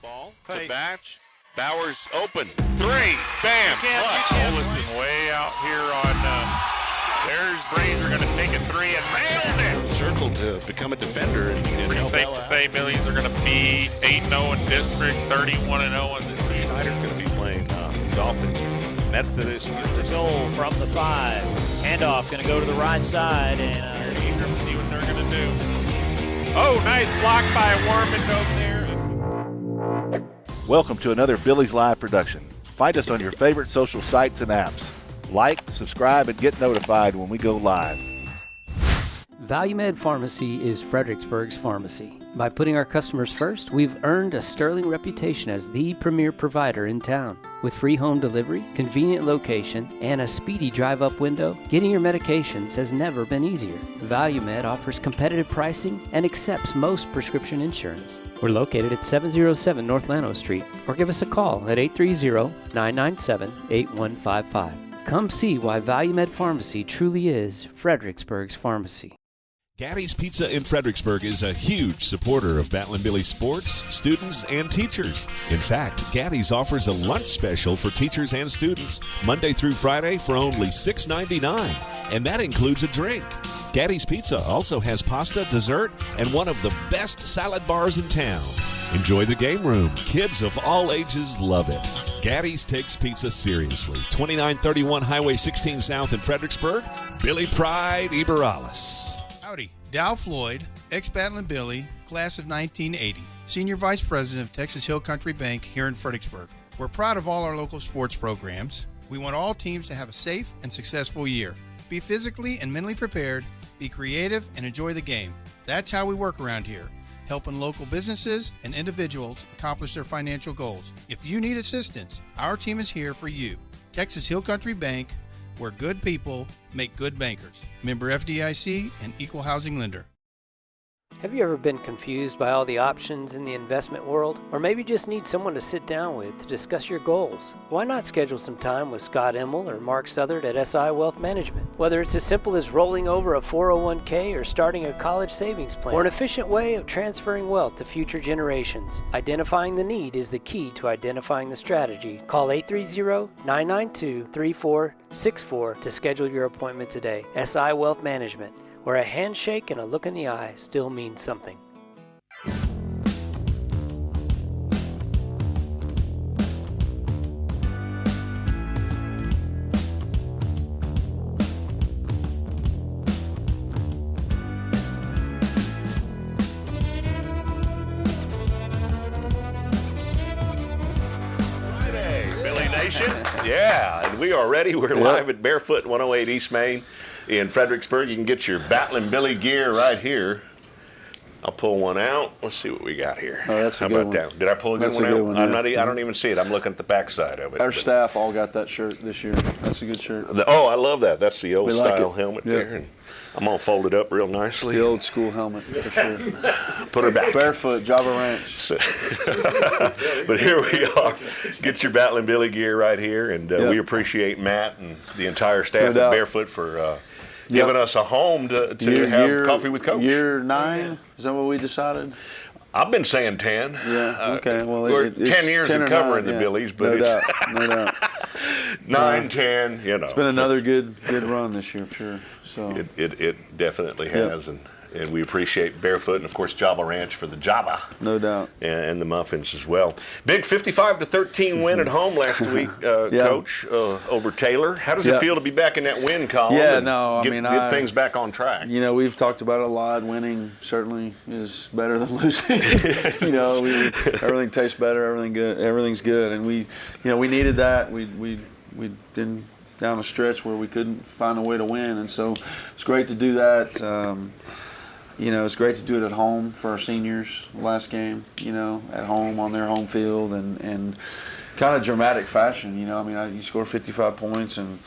Ball to Batch. Bowers open. Three. Bam. Olison way out here on. There's Brazier going to take a three and nails it. Circled to become a defender. And Pretty safe to say Millies are going to be 8-0 in district, 31-0 in the season. Schneider's going to be playing Dolphin Methodist. Just a goal from the 5. Handoff going to go to the right side, and Ingram, see what they're going to do. Oh, nice block by Warman over there. Welcome to another Billy's Live production. Find us on your favorite social sites and apps. Like, subscribe, and get notified when we go live. ValueMed Pharmacy is Fredericksburg's pharmacy. By putting our customers first, we've earned a sterling reputation as the premier provider in town. With free home delivery, convenient location, and a speedy drive-up window, getting your medications has never been easier. ValueMed offers competitive pricing and accepts most prescription insurance. We're located at 707 North Llano Street, or give us a call at 830-997-8155. Come see why ValueMed Pharmacy truly is Fredericksburg's pharmacy. Gaddy's Pizza in Fredericksburg is a huge supporter of Billie Sports, students, and teachers. In fact, Gaddy's offers a lunch special for teachers and students Monday through Friday for only $6.99, and that includes a drink. Gaddy's Pizza also has pasta, dessert, and one of the best salad bars in town. Enjoy the game room. Kids of all ages love it. Gaddy's takes pizza seriously. 2931 Highway 16 South in Fredericksburg. Billy Pride Iberales. Howdy, Dow Floyd, ex-Battling Billy, class of 1980, Senior Vice President of Texas Hill Country Bank here in Fredericksburg. We're proud of all our local sports programs. We want all teams to have a safe and successful year. Be physically and mentally prepared, be creative, and enjoy the game. That's how we work around here, helping local businesses and individuals accomplish their financial goals. If you need assistance, our team is here for you. Texas Hill Country Bank, where good people make good bankers. Member FDIC and equal housing lender. Have you ever been confused by all the options in the investment world? Or maybe just need someone to sit down with to discuss your goals? Why not schedule some time with Scott Emmel or Mark Southard at SI Wealth Management? Whether it's as simple as rolling over a 401k or starting a college savings plan, or an efficient way of transferring wealth to future generations, identifying the need is the key to identifying the strategy. Call 830-992-3464 to schedule your appointment today. SI Wealth Management, where a handshake and a look in the eye still means something. Friday, Billy Nation. Yeah, and we are ready. We're live at Barefoot 108 East Main in Fredericksburg. You can get your Battling Billy gear right here. I'll pull one out. Let's see what we got here. Oh, that's a good one. That? Did I pull a good That's one a good out? one, I'm yeah. not. I don't even see it. I'm looking at the backside of it. Our staff all got that shirt this year. That's a good shirt. Oh, I love that. That's the old We like style it. helmet Yeah. there. And I'm gonna fold it up real nicely. The old school helmet, for sure. Put her back. Barefoot, Java Ranch. But here we are. Get your Battling Billy gear right here, and we appreciate Matt and the entire staff at Barefoot for giving us a home to have coffee with Coach. Year 9, is that what we decided? I've been saying 10. Yeah, okay. Well, we're it's 10 years 10 of or covering 9, the yeah. Billies, but No it's doubt, no doubt. 9, 10, you know. It's been another good run this year, for sure. So It definitely has, and we appreciate Barefoot and, of course, Java Ranch for the Java. No doubt. And the muffins as well. Big 55-13 win at home last week, Coach, over Taylor. How does it feel to be back in that win column? Yeah, and get things back on track. You know, we've talked about it a lot. Winning certainly is better than losing. You know, everything tastes better. Everything's good, and we needed that. We didn't down a stretch where we couldn't find a way to win, and so it's great to do that. You know, it's great to do it at home for our seniors last game, you know, at home on their home field and kind of dramatic fashion, you know. I mean, you score 55 points and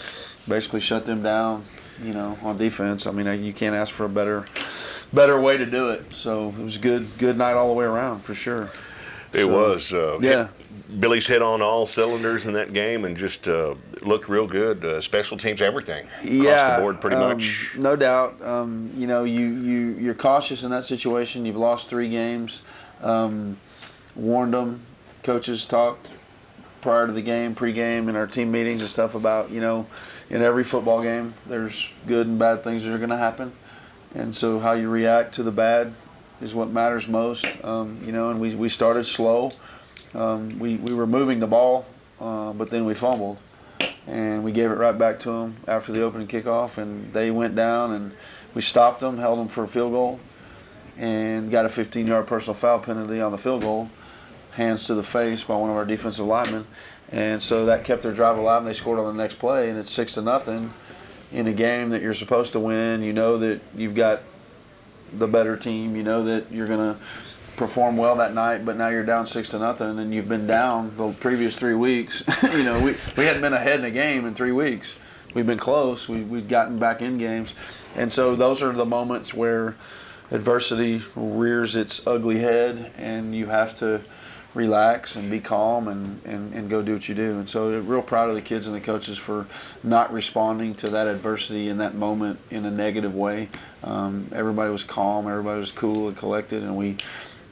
basically shut them down, you know, on defense. I mean, you can't ask for a better way to do it. So it was a good night all the way around for sure. It was. Yeah. Billy's hit on all cylinders in that game and just looked real good. Special teams, everything across the board, pretty much. No doubt. You know, you're cautious in that situation. You've lost 3 games. Warned them coaches talked prior to the game, pregame, in our team meetings and stuff about, you know, in every football game, there's good and bad things that are going to happen. And so how you react to the bad is what matters most. You know, and we started slow. We were moving the ball, but then we fumbled. And we gave it right back to them after the opening kickoff, and they went down, and we stopped them, held them for a field goal, and got a 15-yard personal foul penalty on the field goal, hands to the face by one of our defensive linemen. And so that kept their drive alive, and they scored on the next play, and it's 6-0 in a game that you're supposed to win. You know that you've got the better team. You know that you're going to perform well that night, but now you're down 6-0, and you've been down the previous 3 weeks. You know, we hadn't been ahead in a game in 3 weeks. We've been close. We've gotten back in games. And so those are the moments where adversity rears its ugly head, and you have to relax and be calm and go do what you do. And so real proud of the kids and the coaches for not responding to that adversity in that moment in a negative way. Everybody was calm, everybody was cool and collected, and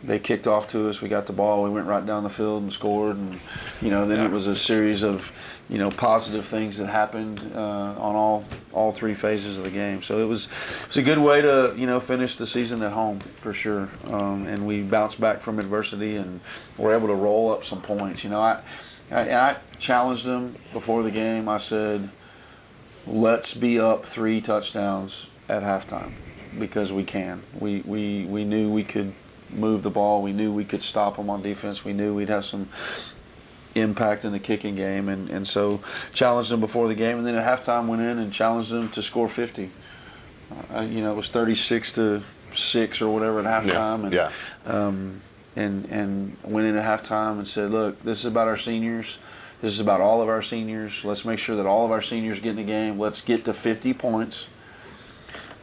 they kicked off to us. We got the ball. We went right down the field and scored. And, you know, then it was a series of, you know, positive things that happened on all three phases of the game. So it was a good way to, you know, finish the season at home for sure. And we bounced back from adversity and were able to roll up some points. You know, I challenged them before the game. I said, let's be up 3 touchdowns at halftime because we can. We knew we could move the ball. We knew we could stop them on defense. We knew we'd have some impact in the kicking game, and so challenged them before the game, and then at halftime went in and challenged them to score 50. You know, it was 36-6 or whatever at halftime, and went in at halftime and said, look, this is about our seniors. This is about all of our seniors. Let's make sure that all of our seniors get in the game. Let's get to 50 points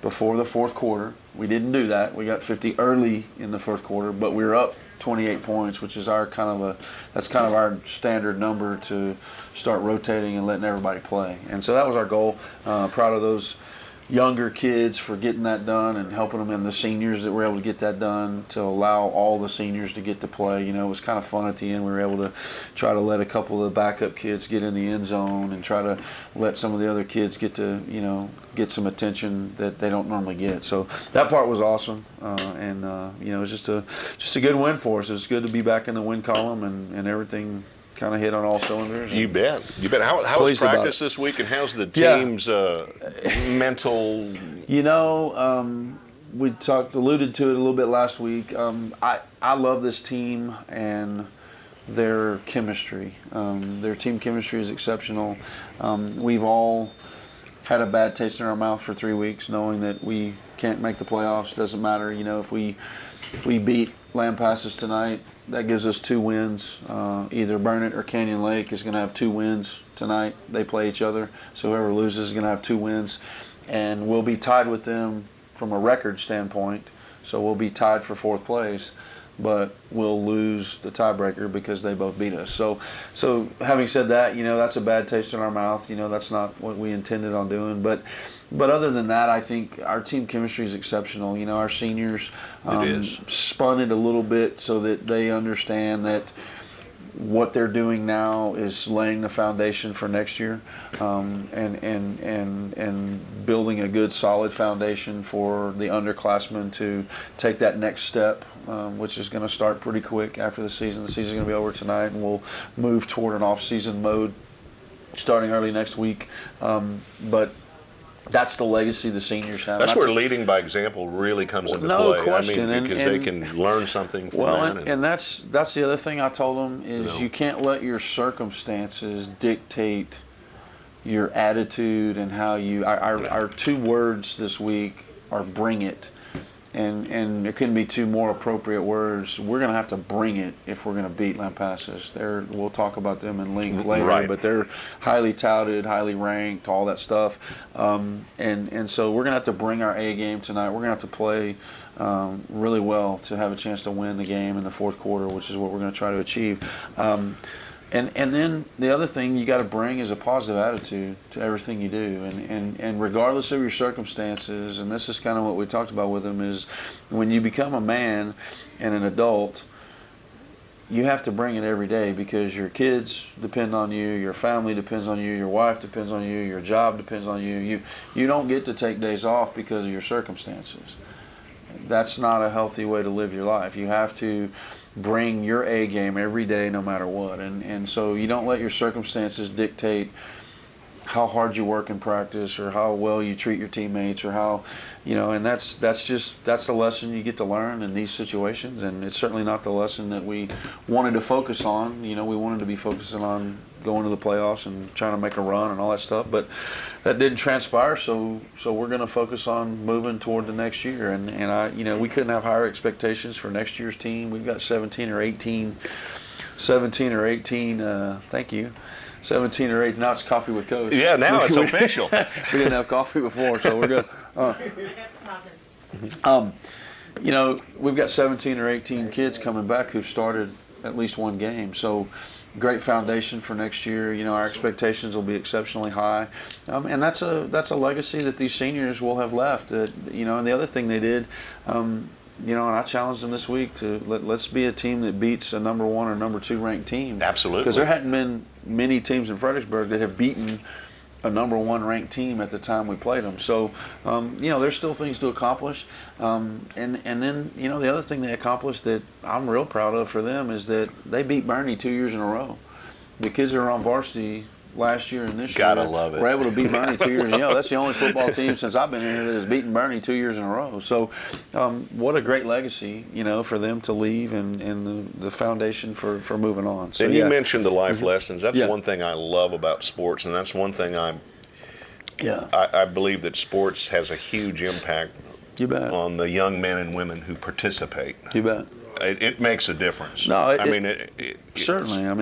before the fourth quarter. We didn't do that. We got 50 early in the fourth quarter, but we were up 28 points, which is that's kind of our standard number to start rotating and letting everybody play. And so that was our goal. Proud of those younger kids for getting that done and helping them, and the seniors that were able to get that done to allow all the seniors to get to play. You know, it was kind of fun at the end. We were able to try to let a couple of the backup kids get in the end zone and try to let some of the other kids get to, you know, get some attention that they don't normally get. So that part was awesome, and you know, it was just a good win for us. It was good to be back in the win column, and everything kind of hit on all cylinders. You bet. How was practice this week, and how's the team's mental? You know, we alluded to it a little bit last week. I love this team and their chemistry. Their team chemistry is exceptional. We've all had a bad taste in our mouth for 3 weeks, knowing that we can't make the playoffs. Doesn't matter, you know, if we beat Lampasas tonight, that gives us 2 wins. Either Burnett or Canyon Lake is going to have 2 wins tonight. They play each other, so whoever loses is going to have 2 wins, and we'll be tied with them from a record standpoint. So we'll be tied for 4th place, but we'll lose the tiebreaker because they both beat us. So having said that, you know, that's a bad taste in our mouth. You know, that's not what we intended on doing. But other than that, I think our team chemistry is exceptional. You know, our seniors spun it a little bit so that they understand that what they're doing now is laying the foundation for next year, and building a good, solid foundation for the underclassmen to take that next step, which is going to start pretty quick after the season. The season's going to be over tonight, and we'll move toward an off-season mode starting early next week. But that's the legacy the seniors have. That's where leading by example really comes into play. No question. I mean, because they can learn something from that. And that's the other thing I told them is you can't let your circumstances dictate your attitude and how you. Our 2 words this week are "bring it," and there couldn't be 2 more appropriate words. We're going to have to bring it if we're going to beat Lampasas. We'll talk about them in length later, but they're highly touted, highly ranked, all that stuff. And so we're going to have to bring our A game tonight. We're going to have to play really well to have a chance to win the game in the 4th quarter, which is what we're going to try to achieve. And then the other thing you got to bring is a positive attitude to everything you do, and regardless of your circumstances. And this is kind of what we talked about with them, is when you become a man and an adult, you have to bring it every day because your kids depend on you, your family depends on you, your wife depends on you, your job depends on you. You don't get to take days off because of your circumstances. That's not a healthy way to live your life. You have to bring your A game every day no matter what. And so you don't let your circumstances dictate how hard you work in practice or how well you treat your teammates or how, and that's the lesson you get to learn in these situations. And it's certainly not the lesson that we wanted to focus on. We wanted to be focusing on going to the playoffs and trying to make a run and all that stuff, but that didn't transpire. So we're going to focus on moving toward the next year. And we couldn't have higher expectations for next year's team. We've got 17 or 18. Thank you. 17 or 18. Now it's coffee with Coach. Yeah, now it's official. We didn't have coffee before, so we're good. We've got 17 or 18 kids coming back who've started at least one game. So great foundation for next year. Our expectations will be exceptionally high, and that's a legacy that these seniors will have left. And the other thing they did. And I challenged them this week to let's be a team that beats a number 1 or number 2 ranked team. Absolutely. Because there hadn't been many teams in Fredericksburg that have beaten a number 1 ranked team at the time we played them. So, there's still things to accomplish. And then, the other thing they accomplished that I'm real proud of for them is that they beat Bernie 2 years in a row. The kids that are on varsity last year and this Gotta year love it. were able to beat Bernie 2 years in a row. That's the only football team since I've been here that has beaten Bernie 2 years in a row. So what a great legacy, for them to leave and the foundation for moving on. So, and you mentioned the life lessons. That's Yeah. one thing I love about sports, and that's one thing I believe that sports has a huge impact You bet. on the young men and women who participate. You bet. It makes a difference. No, certainly. no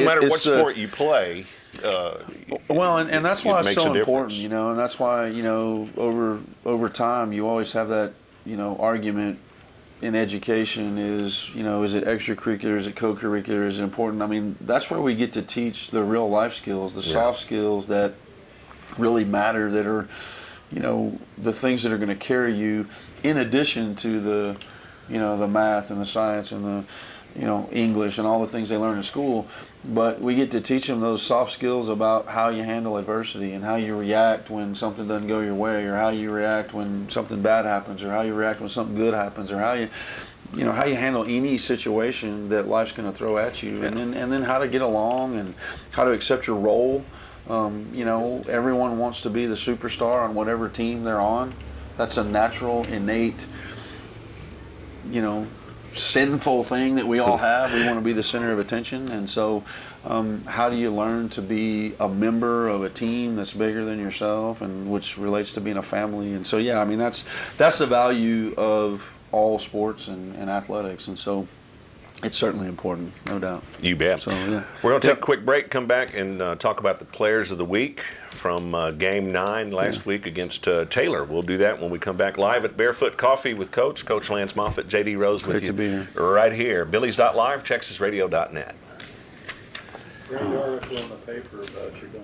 matter what sport you play. And that's why it's so important, and that's why, over time you always have that, argument in education is it extracurricular, is it co-curricular, is it important? That's where we get to teach the real life skills, the soft skills that really matter, that are, the things that are going to carry you in addition to the, the math and the science and the, English and all the things they learn in school. But we get to teach them those soft skills about how you handle adversity and how you react when something doesn't go your way, or how you react when something bad happens, or how you react when something good happens, or how you handle any situation that life's going to throw at you, and then how to get along and how to accept your role. Everyone wants to be the superstar on whatever team they're on. That's a natural, innate, sinful thing that we all have. We want to be the center of attention. And so how do you learn to be a member of a team that's bigger than yourself, and which relates to being a family? And so that's the value of all sports and athletics. And so it's certainly important, no doubt. You bet. So, yeah. We're going to take a quick break, come back, and talk about the players of the week from Game 9 last week against Taylor. We'll do that when we come back live at Barefoot Coffee with Coach Lance Moffet, J.D. Rose with Great to be here. Right here. Billies.live, TexasRadio.net. Great article in the paper about your going.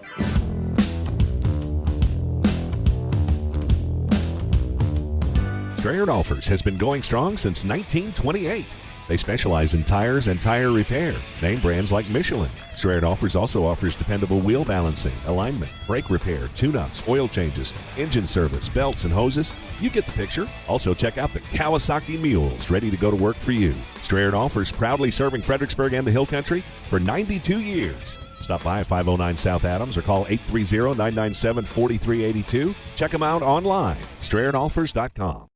Strayer Dolphers has been going strong since 1928. They specialize in tires and tire repair. Name brands like Michelin. Strayer Dolphers also offers dependable wheel balancing, alignment, brake repair, tune-ups, oil changes, engine service, belts, and hoses. You get the picture. Also check out the Kawasaki Mules, ready to go to work for you. Strayer Dolphers proudly serving Fredericksburg and the Hill Country for 92 years. Stop by at 509 South Adams or call 830-997-4382. Check them out online, StrayerDolphers.com.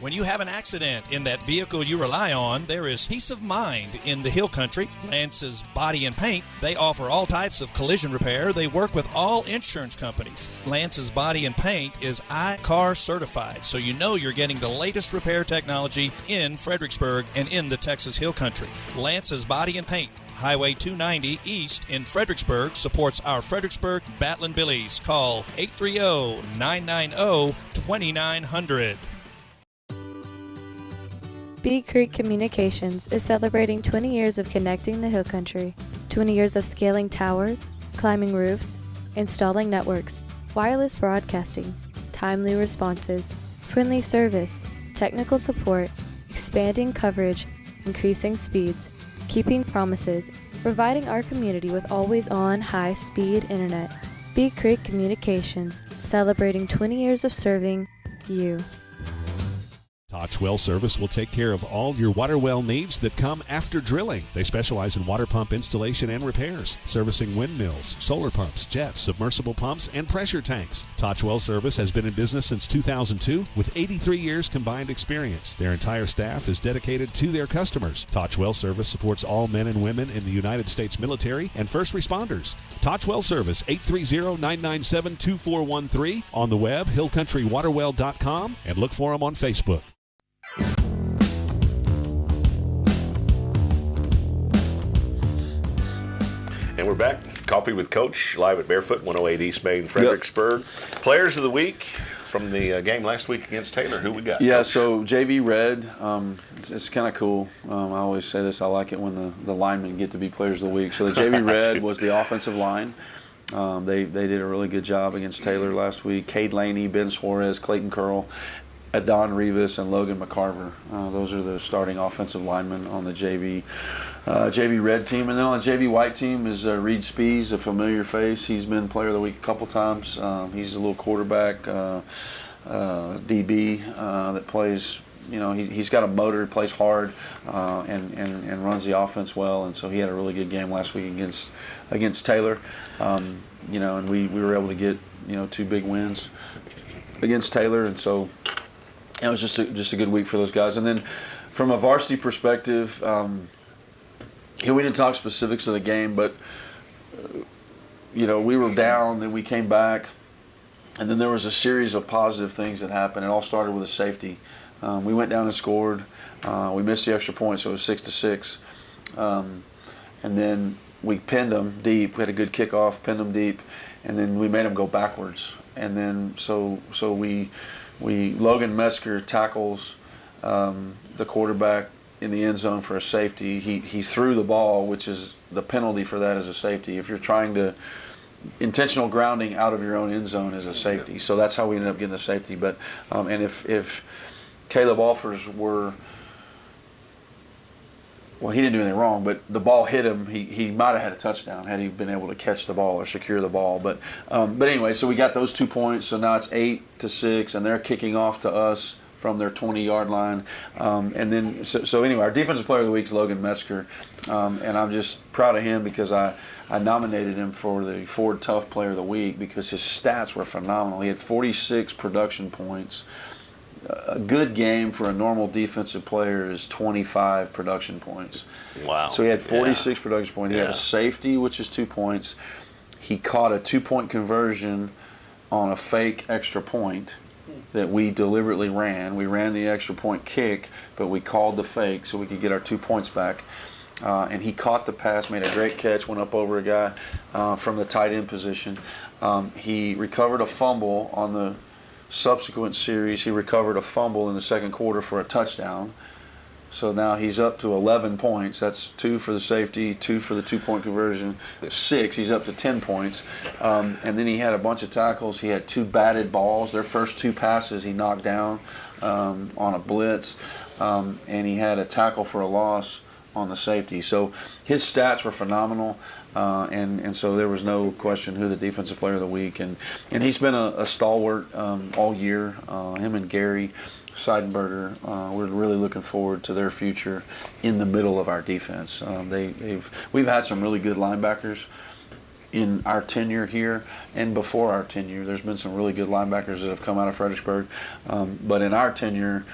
When you have an accident in that vehicle you rely on, there is peace of mind in the Hill Country. Lance's Body and Paint, they offer all types of collision repair. They work with all insurance companies. Lance's Body and Paint is iCar certified, so you know you're getting the latest repair technology in Fredericksburg and in the Texas Hill Country. Lance's Body and Paint, Highway 290 East in Fredericksburg, supports our Fredericksburg Battling Billies. Call 830-990-2900. Bee Creek Communications is celebrating 20 years of connecting the Hill Country, 20 years of scaling towers, climbing roofs, installing networks, wireless broadcasting, timely responses, friendly service, technical support, expanding coverage, increasing speeds, keeping promises, providing our community with always-on, high-speed internet. Big Creek Communications, celebrating 20 years of serving you. Toch Well Service will take care of all your water well needs that come after drilling. They specialize in water pump installation and repairs, servicing windmills, solar pumps, jets, submersible pumps, and pressure tanks. Toch Well Service has been in business since 2002 with 83 years combined experience. Their entire staff is dedicated to their customers. Toch Well Service supports all men and women in the United States military and first responders. Toch Well Service, 830-997-2413. On the web, hillcountrywaterwell.com, and look for them on Facebook. And we're back. Coffee with Coach, live at Barefoot, 108 East Main, Fredericksburg. Yep. Players of the week from the game last week against Taylor. Who we got? Yeah, Coach? So JV Red, it's kind of cool. I always say this. I like it when the linemen get to be players of the week. So the JV Red was the offensive line. They did a really good job against Taylor last week. Cade Laney, Ben Suarez, Clayton Curl, Adon Rivas, and Logan McCarver. Those are the starting offensive linemen on the JV Red team. And then on the JV White team is Reed Spees, a familiar face. He's been player of the week a couple times. He's a little quarterback, DB that plays, he's got a motor, plays hard, and runs the offense well. And so he had a really good game last week against Taylor. And we were able to get, 2 big wins against Taylor. And so it was just a good week for those guys. And then from a varsity perspective, we didn't talk specifics of the game, but we were down, then we came back, and then there was a series of positive things that happened. It all started with a safety. We went down and scored. We missed the extra point, so it was 6-6. And then we pinned them deep. We had a good kickoff, pinned them deep, and then we made them go backwards. And then so we Logan Mesker tackles the quarterback in the end zone for a safety. He threw the ball, which is the penalty for that is a safety. If you're trying to intentional grounding out of your own end zone is a safety. So that's how we ended up getting the safety. But and if Caleb Offers he didn't do anything wrong, but the ball hit him. He might have had a touchdown had he been able to catch the ball or secure the ball. But anyway, so we got those 2 points. So now it's 8-6, and they're kicking off to us from their 20-yard line. And then so anyway, our defensive player of the week is Logan Mesker, and I'm just proud of him because I nominated him for the Ford Tough Player of the Week because his stats were phenomenal. He had 46 production points. A good game for a normal defensive player is 25 production points. Wow. So he had 46 production points. He had a safety, which is 2 points. He caught a 2-point conversion on a fake extra point that we deliberately ran. We ran the extra point kick, but we called the fake so we could get our 2 points back. And he caught the pass, made a great catch, went up over a guy from the tight end position. He recovered a fumble on the subsequent series. He recovered a fumble in the second quarter for a touchdown. So now he's up to 11 points. That's 2 for the safety, 2 for the 2-point conversion, 6. He's up to 10 points. And then he had a bunch of tackles. He had 2 batted balls. Their first 2 passes he knocked down on a blitz. And he had a tackle for a loss on the safety. So his stats were phenomenal. And so there was no question who the defensive player of the week. And he's been a stalwart all year. Him and Gary Seidenberger, we're really looking forward to their future in the middle of our defense. We've had some really good linebackers in our tenure here and before our tenure. There's been some really good linebackers that have come out of Fredericksburg. But in our tenure,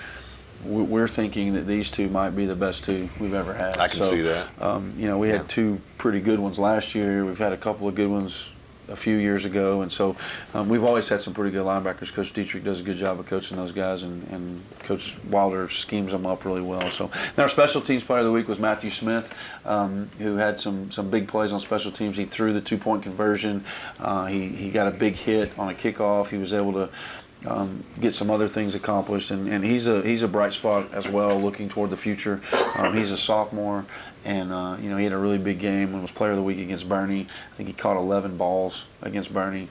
we're thinking that these 2 might be the best 2 we've ever had. I can see that. We had 2 pretty good ones last year. We've had a couple of good ones a few years ago, and so we've always had some pretty good linebackers. Coach Dietrich does a good job of coaching those guys, and Coach Wilder schemes them up really well. So our special teams player of the week was Matthew Smith, who had some big plays on special teams. He threw the 2-point conversion. He got a big hit on a kickoff. He was able to get some other things accomplished, and he's a bright spot as well, looking toward the future. He's a sophomore, and he had a really big game and was player of the week against Bernie. I think he caught 11 balls against Bernie.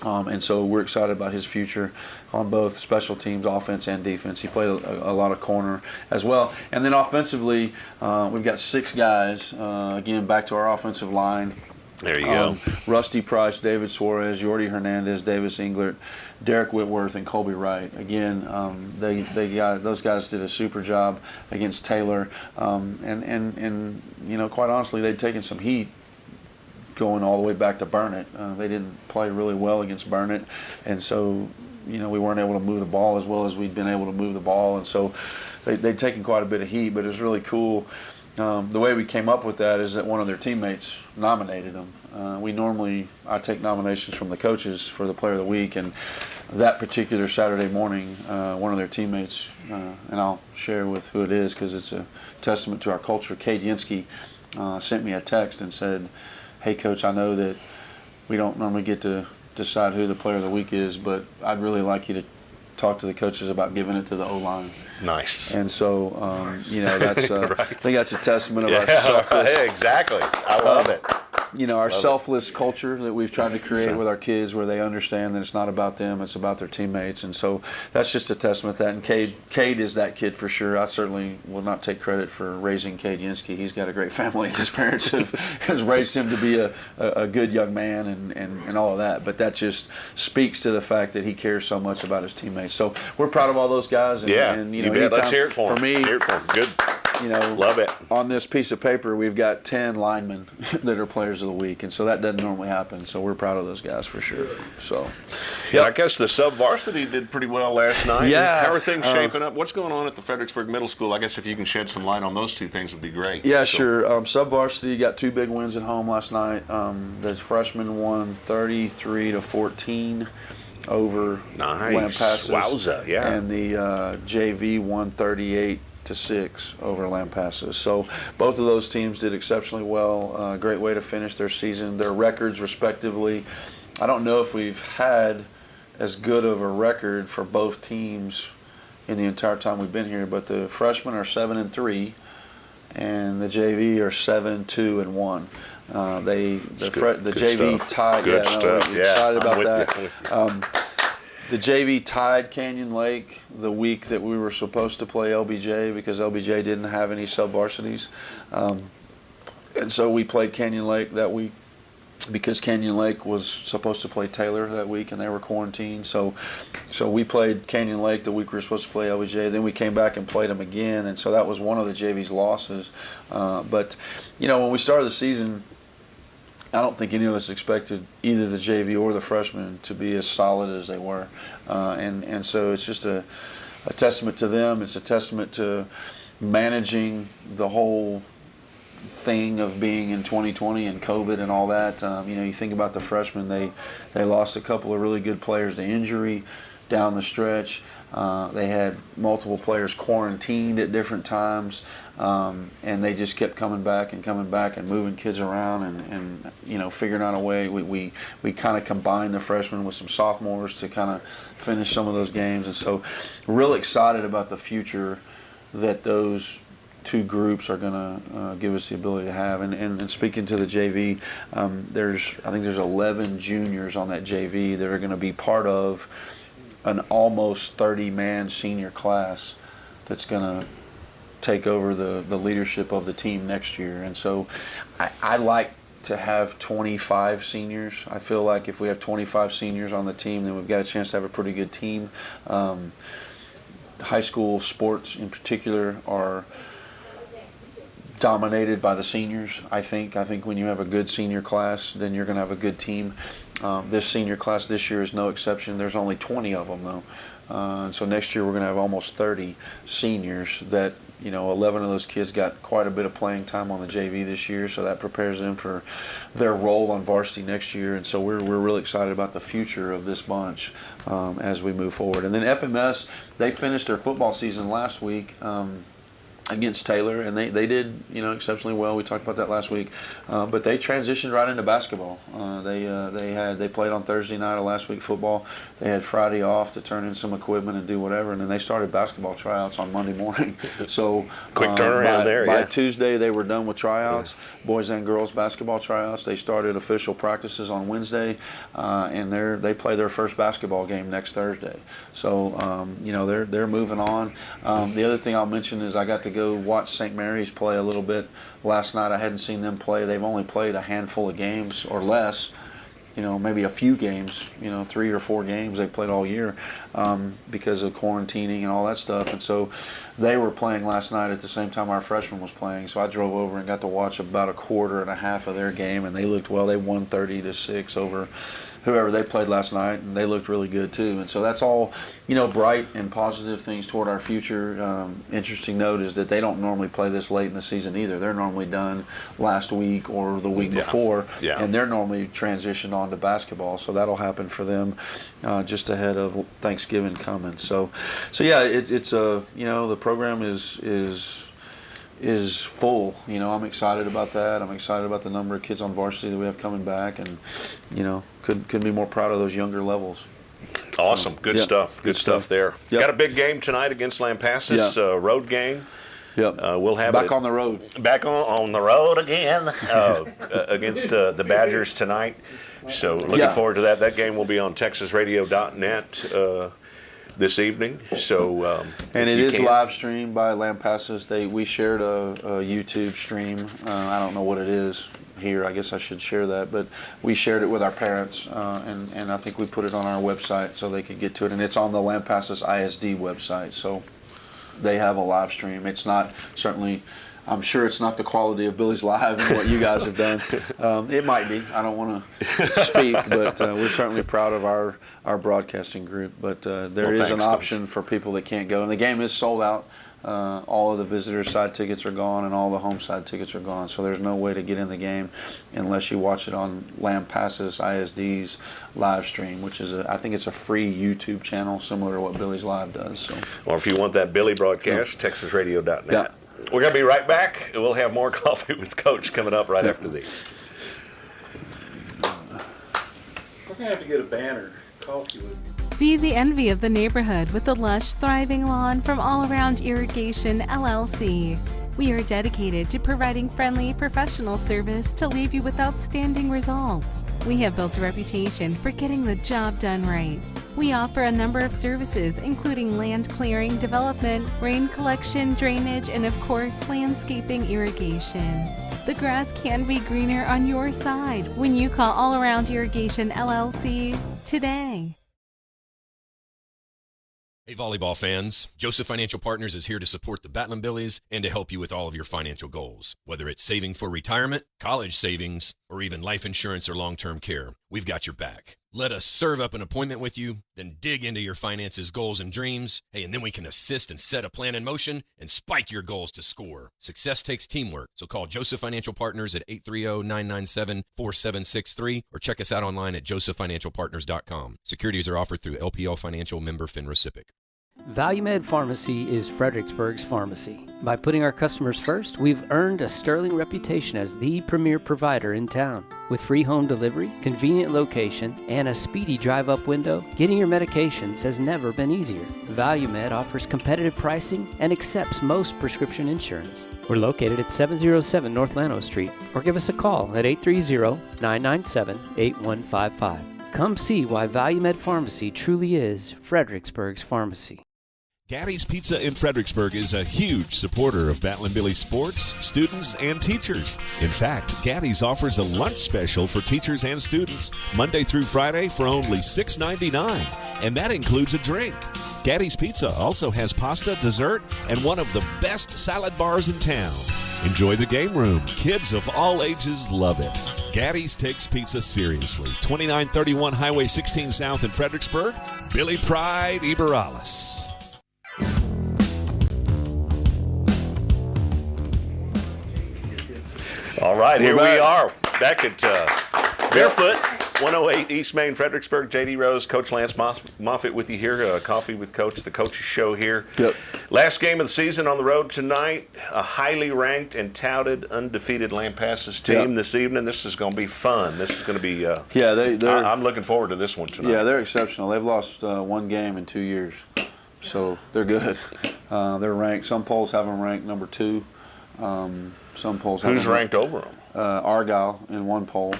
And so we're excited about his future on both special teams, offense and defense. He played a lot of corner as well. And then offensively, we've got 6 guys. Again, back to our offensive line. There you go. Rusty Price, David Suarez, Yordi Hernandez, Davis Englert, Derek Whitworth, and Colby Wright. Again, those guys did a super job against Taylor. And quite honestly, they'd taken some heat going all the way back to Burnett. They didn't play really well against Burnett, and so we weren't able to move the ball as well as we'd been able to move the ball, and so they'd taken quite a bit of heat. But it was really cool. The way we came up with that is that one of their teammates nominated them. I take nominations from the coaches for the Player of the Week, and that particular Saturday morning, one of their teammates, and I'll share with who it is because it's a testament to our culture, Cade Yinsky, sent me a text and said, "Hey, Coach, I know that we don't normally get to decide who the Player of the Week is, but I'd really like you to talk to the coaches about giving it to the O-line." Nice. And so, that's Right. I think that's a testament of our selfless. Yeah, exactly. I love it. Our selfless culture that we've tried to create with our kids, where they understand that it's not about them, it's about their teammates. And so that's just a testament to that. And Cade is that kid for sure. I certainly will not take credit for raising Cade Yinsky. He's got a great family. His parents has raised him to be a good young man and all of that. But that just speaks to the fact that he cares so much about his teammates. So we're proud of all those guys. And, you bet. Let's hear it for him. For me, hear it for him. Good. Love it. On this piece of paper, we've got 10 linemen that are Players of the Week, and so that doesn't normally happen. So we're proud of those guys for sure. So, yeah, I guess the Sub-varsity did pretty well last night. Yeah. How are things shaping up? What's going on at the Fredericksburg Middle School? I guess if you can shed some light on those two things would be great. Yeah, sure. Sub-varsity got 2 big wins at home last night. The freshmen won 33-14 over Lampasas. Wowza, yeah. And the JV won 38-6 over Lampasas. So both of those teams did exceptionally well. Great way to finish their season. Their records, respectively, I don't know if we've had as good of a record for both teams in the entire time we've been here, but the freshmen are 7-3, and the JV are 7-2-1. The JV stuff. tied. Good stuff. We're excited I'm about with that. you. The JV tied Canyon Lake the week that we were supposed to play LBJ because LBJ didn't have any sub-varsities. And so we played Canyon Lake that week because Canyon Lake was supposed to play Taylor that week and they were quarantined. So we played Canyon Lake the week we were supposed to play LBJ. Then we came back and played them again. And so that was one of the JV's losses. But, when we started the season, I don't think any of us expected either the JV or the freshmen to be as solid as they were. And so it's just a testament to them. It's a testament to managing the whole thing of being in 2020 and COVID and all that. You think about the freshmen, they lost a couple of really good players to injury down the stretch. They had multiple players quarantined at different times, and they just kept coming back and moving kids around and figuring out a way. We kind of combined the freshmen with some sophomores to kind of finish some of those games, and so real excited about the future that those two groups are going to give us the ability to have. And speaking to the JV, I think there's 11 juniors on that JV that are going to be part of an almost 30-man senior class that's going to take over the leadership of the team next year. And so I like to have 25 seniors. I feel like if we have 25 seniors on the team, then we've got a chance to have a pretty good team. High school sports in particular are dominated by the seniors, I think. I think when you have a good senior class, then you're going to have a good team. This senior class this year is no exception. There's only 20 of them, though. And so next year we're going to have almost 30 seniors that, 11 of those kids got quite a bit of playing time on the JV this year, so that prepares them for their role on varsity next year. And so we're really excited about the future of this bunch as we move forward. And then FMS, they finished their football season last week. against Taylor, and they did exceptionally well. We talked about that last week, but they transitioned right into basketball. They played on Thursday night of last week football. They had Friday off to turn in some equipment and do whatever, and then they started basketball tryouts on Monday morning. So quick turnaround there. By Tuesday they were done with tryouts, boys and girls basketball tryouts. They started official practices on Wednesday, and they play their first basketball game next Thursday. So they're moving on. The other thing I'll mention is I got to go watch St. Mary's play a little bit last night. I hadn't seen them play. They've only played a handful of games or less, maybe a few games, 3 or 4 games they've played all year because of quarantining and all that stuff. And so they were playing last night at the same time our freshman was playing. So I drove over and got to watch about a quarter and a half of their game, and they looked well. They won 30-6 over whoever they played last night, and they looked really good too. And so that's all, bright and positive things toward our future. Interesting note is that they don't normally play this late in the season either. They're normally done last week or the week before, and they're normally transitioned on to basketball. So that'll happen for them just ahead of Thanksgiving coming. So yeah, it's the program is full. I'm excited about that. I'm excited about the number of kids on varsity that we have coming back, and couldn't be more proud of those younger levels. Awesome. Good stuff. Good stuff there. Yep. Got a big game tonight against Lampasas, road game. Yep. We'll have back on the road. Back on the road again against the Badgers tonight. So looking forward to that. That game will be on texasradio.net this evening. So and it is live streamed by Lampasas. We shared a YouTube stream. I don't know what it is here. I guess I should share that, but we shared it with our parents, and I think we put it on our website so they could get to it. And it's on the Lampasas ISD website, so they have a live stream. It's not certainly. I'm sure it's not the quality of Billie's Live and what you guys have done. It might be. I don't want to speak, but we're certainly proud of our broadcasting group. But there is an option for people that can't go. And the game is sold out. All of the visitor side tickets are gone, and all the home side tickets are gone. So there's no way to get in the game unless you watch it on Lampasas ISD's live stream, which is I think it's a free YouTube channel similar to what Billie's Live does. So, or if you want that Billie broadcast, texasradio.net. Yeah. We're going to be right back. We'll have more Coffee with Coach coming up right after these. We're going to have to get a banner. Coffee with Be the envy of the neighborhood with the lush, thriving lawn from All Around Irrigation, LLC. We are dedicated to providing friendly, professional service to leave you with outstanding results. We have built a reputation for getting the job done right. We offer a number of services, including land clearing, development, rain collection, drainage, and of course, landscaping irrigation. The grass can be greener on your side when you call All Around Irrigation, LLC today. Hey volleyball fans, Joseph Financial Partners is here to support the Battling Billies and to help you with all of your financial goals. Whether it's saving for retirement, college savings, or even life insurance or long-term care, we've got your back. Let us serve up an appointment with you, then dig into your finances, goals, and dreams. Hey, and then we can assist and set a plan in motion and spike your goals to score. Success takes teamwork, so call Joseph Financial Partners at 830-997-4763 or check us out online at josephfinancialpartners.com. Securities are offered through LPL Financial, member FINRA-SIPC. ValueMed Pharmacy is Fredericksburg's pharmacy. By putting our customers first, we've earned a sterling reputation as the premier provider in town. With free home delivery, convenient location, and a speedy drive-up window, getting your medications has never been easier. ValueMed offers competitive pricing and accepts most prescription insurance. We're located at 707 North Llano Street, or give us a call at 830-997-8155. Come see why ValueMed Pharmacy truly is Fredericksburg's pharmacy. Gaddy's Pizza in Fredericksburg is a huge supporter of Battling Billie Sports, students, and teachers. In fact, Gaddy's offers a lunch special for teachers and students Monday through Friday for only $6.99, and that includes a drink. Gaddy's Pizza also has pasta, dessert, and one of the best salad bars in town. Enjoy the game room. Kids of all ages love it. Gaddy's takes pizza seriously. 2931 Highway 16 South in Fredericksburg. Billy Pride Iberales. All right, here we are back at Barefoot. 108 East Main, Fredericksburg. J.D. Rose, Coach Lance Moffet with you here. Coffee with Coach, the Coach's Show here. Yep. Last game of the season on the road tonight. A highly ranked and touted, undefeated Lampasas team this evening. This is going to be fun. This is going to be. I'm looking forward to this one tonight. Yeah, they're exceptional. They've lost one game in 2 years, so they're good. They're ranked. Some polls have them ranked number 2. Some polls have Who's ranked over them? Argyle in one poll,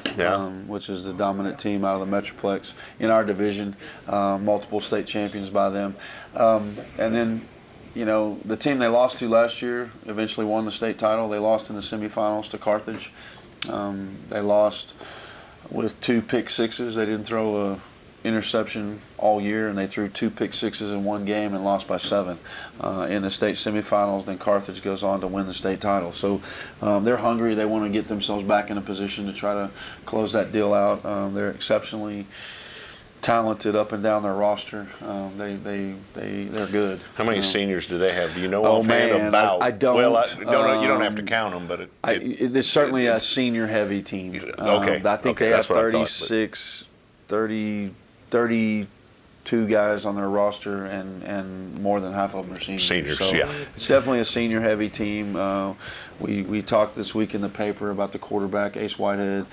which is the dominant team out of the Metroplex in our division, multiple state champions by them. And then, the team they lost to last year eventually won the state title. They lost in the semifinals to Carthage. They lost with 2 pick sixes. They didn't throw a interception all year, and they threw 2 pick sixes in one game and lost by 7 in the state semifinals. Then Carthage goes on to win the state title. So they're hungry. They want to get themselves back in a position to try to close that deal out. They're exceptionally talented up and down their roster. They're good. How many seniors do they have? Do you know offhand about? I don't. Well, you don't have to count them, but it's certainly a senior-heavy team. I think they have 36, 32 guys on their roster, and more than half of them are seniors. So it's definitely a senior-heavy team. We talked this week in the paper about the quarterback, Ace Whitehead.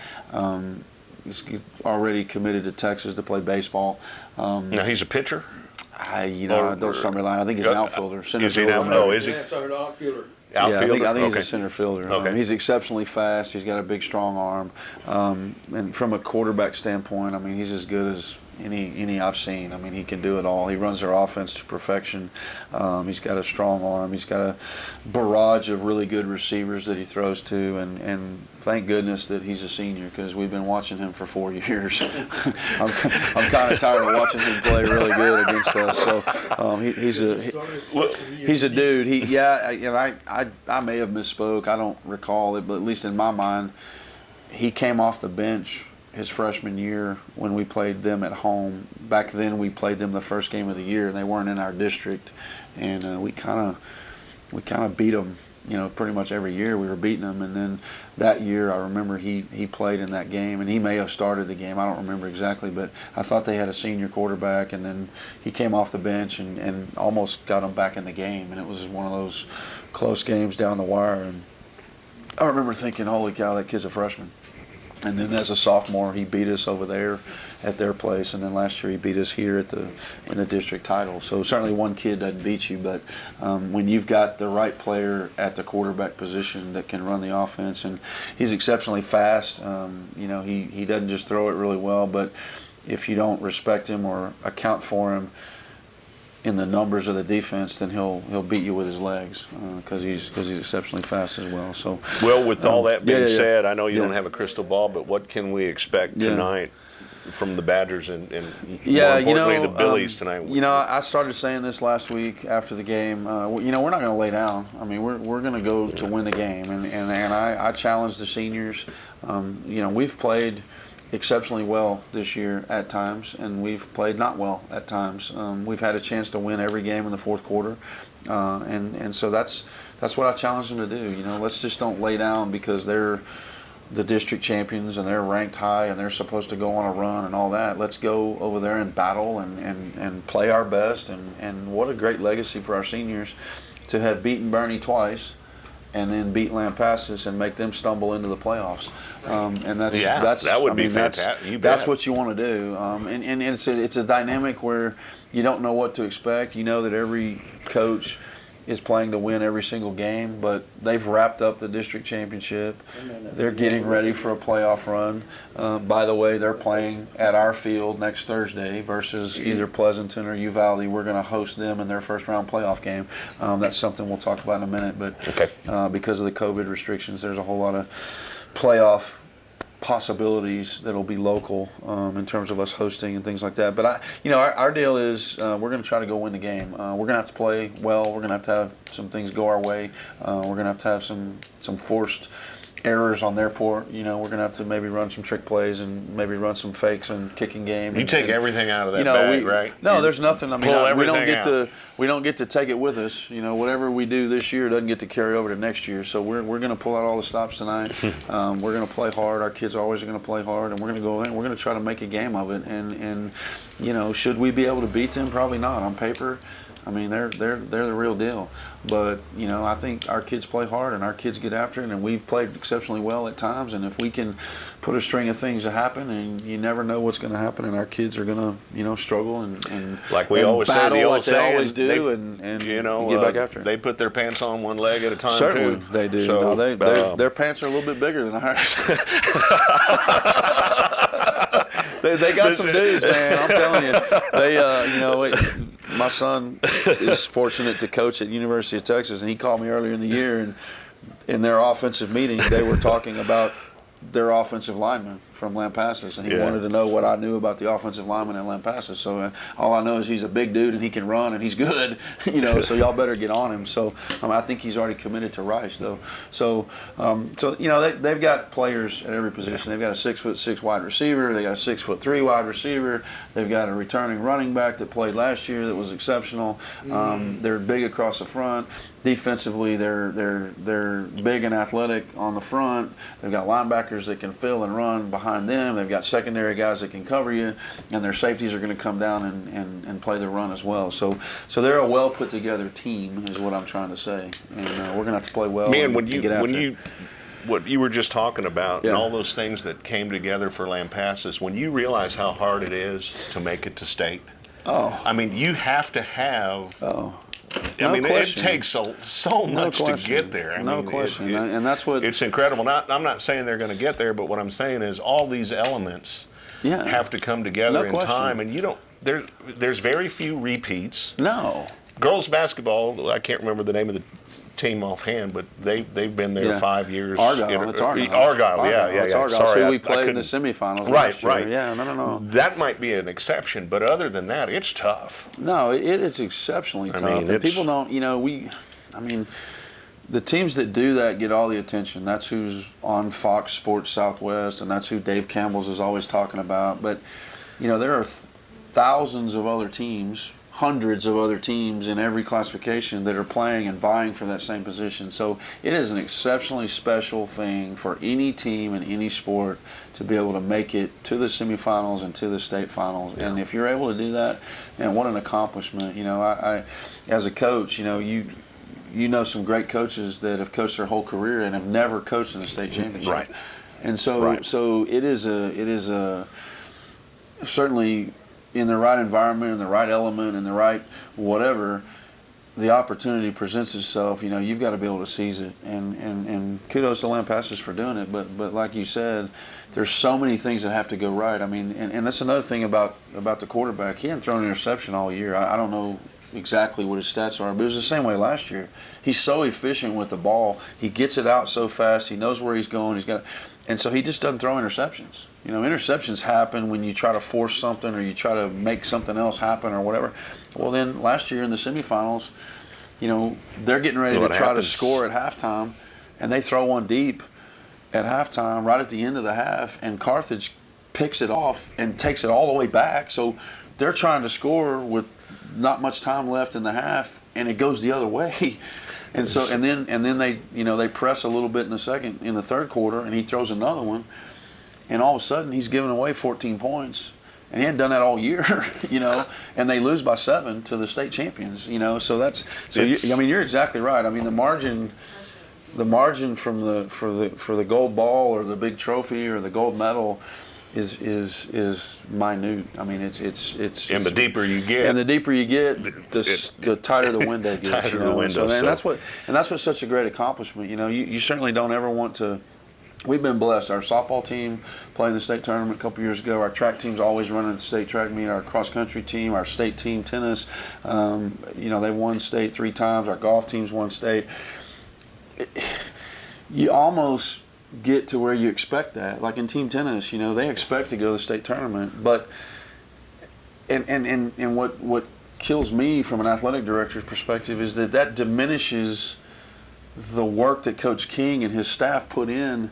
He's already committed to Texas to play baseball. Now he's a pitcher? I don't summary line. I think he's an outfielder. Is he now? Oh, is he? Outfielder. Outfielder? I think he's a center fielder. He's exceptionally fast. He's got a big, strong arm. And from a quarterback standpoint, he's as good as any I've seen. He can do it all. He runs their offense to perfection. He's got a strong arm. He's got a barrage of really good receivers that he throws to. And thank goodness that he's a senior, because we've been watching him for 4 years. I'm kind of tired of watching him play really good against us. So he's a dude. I may have misspoke. I don't recall it, but at least in my mind, he came off the bench his freshman year when we played them at home. Back then, we played them the first game of the year, and they weren't in our district, and we kind of beat them. Pretty much every year we were beating them, and then that year I remember he played in that game, and he may have started the game. I don't remember exactly, but I thought they had a senior quarterback, and then he came off the bench and almost got them back in the game, and it was one of those close games down the wire. And I remember thinking, holy cow, that kid's a freshman. And then as a sophomore, he beat us over there at their place, and then last year he beat us here in the district title. So certainly one kid doesn't beat you, but when you've got the right player at the quarterback position that can run the offense, and he's exceptionally fast. He doesn't just throw it really well, but if you don't respect him or account for him in the numbers of the defense, then he'll beat you with his legs, because he's exceptionally fast as well. So, well, with all that being said, I know you don't have a crystal ball, but what can we expect tonight from the Badgers and more importantly the Billies tonight? I started saying this last week after the game. We're not going to lay down. We're going to go to win the game, and I challenge the seniors. We've played exceptionally well this year at times, and we've played not well at times. We've had a chance to win every game in the fourth quarter, and so that's what I challenge them to do. Let's just don't lay down because they're the district champions and they're ranked high and they're supposed to go on a run and all that. Let's go over there and battle and play our best, and what a great legacy for our seniors to have beaten Bernie twice and then beat Lampasas and make them stumble into the playoffs. And that would be fantastic. That's what you want to do. And it's a dynamic where you don't know what to expect. You know that every coach is playing to win every single game, but they've wrapped up the district championship. They're getting ready for a playoff run. By the way, they're playing at our field next Thursday versus either Pleasanton or Uvalde. We're going to host them in their first round playoff game. That's something we'll talk about in a minute, but because of the COVID restrictions, there's a whole lot of playoff possibilities that'll be local in terms of us hosting and things like that. But our deal is we're going to try to go win the game. We're going to have to play well. We're going to have some things go our way. We're going to have some forced errors on their part. We're going to have to maybe run some trick plays and maybe run some fakes and kicking game. You take everything out of that bag, right? No, there's nothing. I mean, we don't get to take it with us. Whatever we do this year doesn't get to carry over to next year. So we're going to pull out all the stops tonight. We're going to play hard. Our kids always are going to play hard, and we're going to go in. We're going to try to make a game of it. And should we be able to beat them? Probably not. On paper, I mean, they're the real deal. But I think our kids play hard and our kids get after it, and we've played exceptionally well at times. And if we can put a string of things to happen, and you never know what's going to happen, and our kids are going to struggle and like we always say, the old they always do, and get back after it. They put their pants on one leg at a time. Certainly too. they do. So, their pants are a little bit bigger than ours. They got some dudes, man. I'm telling you. My son is fortunate to coach at University of Texas, and he called me earlier in the year, and in their offensive meeting, they were talking about their offensive lineman from Lampasas, and he wanted to know what I knew about the offensive lineman at Lampasas. So all I know is he's a big dude and he can run and he's good, so y'all better get on him. So I think he's already committed to Rice, though. So they've got players at every position. They've got a 6'6" wide receiver. They got a 6'3" wide receiver. They've got a returning running back that played last year that was exceptional. They're big across the front. Defensively, they're big and athletic on the front. They've got linebackers that can fill and run behind them. They've got secondary guys that can cover you, and their safeties are going to come down and play the run as well. So they're a well put together team, is what I'm trying to say. And we're going to have to play well. Man, what you were just talking about, and all those things that came together for Lampasas, when you realize how hard it is to make it to state, I mean, you have to have. It takes so much to get there. No question. And that's what it's incredible. I'm not saying they're going to get there, but what I'm saying is all these elements have to come together in time, and there's very few repeats. No. Girls basketball, I can't remember the name of the team offhand, but they've been there 5 years. Argyle, it's Argyle. Argyle, yeah. It's Argyle. Sorry, so we played in the semifinals last year. Right. Yeah, no. That might be an exception, but other than that, it's tough. No, it is exceptionally tough. And people don't, the teams that do that get all the attention. That's who's on Fox Sports Southwest, and that's who Dave Campbell's is always talking about. But, there are thousands of other teams, hundreds of other teams in every classification that are playing and vying for that same position. So it is an exceptionally special thing for any team in any sport to be able to make it to the semifinals and to the state finals. And if you're able to do that, man, what an accomplishment. I as a coach, you know some great coaches that have coached their whole career and have never coached in the state championship. Right. And so it is a certainly in the right environment, in the right element, in the right whatever, the opportunity presents itself. You've got to be able to seize it. And kudos to Lampasas for doing it. But like you said, there's so many things that have to go right. I mean, and that's another thing about the quarterback. He hadn't thrown an interception all year. I don't know exactly what his stats are, but it was the same way last year. He's so efficient with the ball. He gets it out so fast. He knows where he's going. And so he just doesn't throw interceptions. Interceptions happen when you try to force something or you try to make something else happen or whatever. Well, then last year in the semifinals, they're getting ready to try to score at halftime, and they throw one deep at halftime right at the end of the half, and Carthage picks it off and takes it all the way back. So they're trying to score with not much time left in the half, and it goes the other way. And so, and then they, they press a little bit in the third quarter, and he throws another one, and all of a sudden he's giving away 14 points, and he hadn't done that all year, and they lose by 7 to the state champions, So you're exactly right. I mean, the margin for the gold ball or the big trophy or the gold medal is minute. I mean, it's and the deeper you get, the tighter the window gets. Tighter the window. And that's what's such a great accomplishment. You certainly don't ever want to. We've been blessed. Our softball team played in the state tournament a couple years ago. Our track team's always running the state track meet. Our cross country team, our state team tennis, they won state 3 times. Our golf team's won state. You almost get to where you expect that. Like in team tennis, they expect to go to the state tournament. But and what kills me from an athletic director's perspective is that diminishes the work that Coach King and his staff put in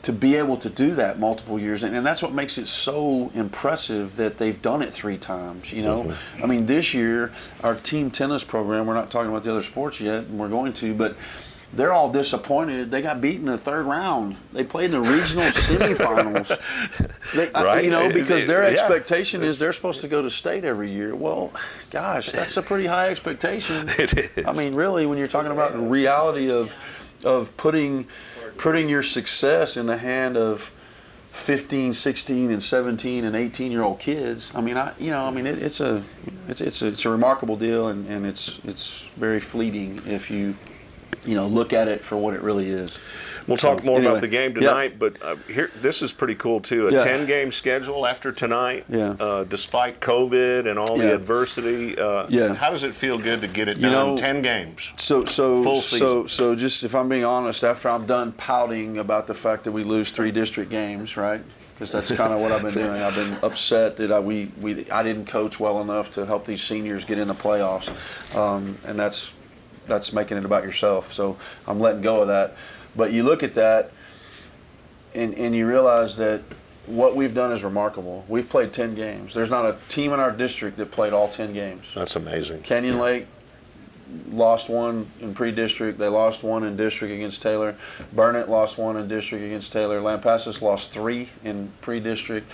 to be able to do that multiple years. And that's what makes it so impressive that they've done it 3 times, you know. I mean, this year, our team tennis program, we're not talking about the other sports yet, and we're going to, but they're all disappointed. They got beaten in the 3rd round. They played in the regional semifinals. Right. You know, because their expectation is they're supposed to go to state every year. Well, gosh, that's a pretty high expectation. It is. I mean, really, when you're talking about the reality of putting your success in the hand of 15, 16, and 17 and 18-year-old kids. I mean, it's a remarkable deal, and it's very fleeting if you look at it for what it really is. We'll talk more about the game tonight, but this is pretty cool too. A 10-game schedule after tonight, despite COVID and all the adversity. How does it feel good to get it done? 10 games. So full season. So just if I'm being honest, after I'm done pouting about the fact that we lose 3 district games, right? Because that's kind of what I've been doing. I've been upset that I didn't coach well enough to help these seniors get in the playoffs, and that's making it about yourself. So I'm letting go of that. But you look at that, and you realize that what we've done is remarkable. We've played 10 games. There's not a team in our district that played all 10 games. That's amazing. Canyon Lake lost 1 in pre-district. They lost 1 in district against Taylor. Burnett lost 1 in district against Taylor. Lampasas lost 3 in pre-district.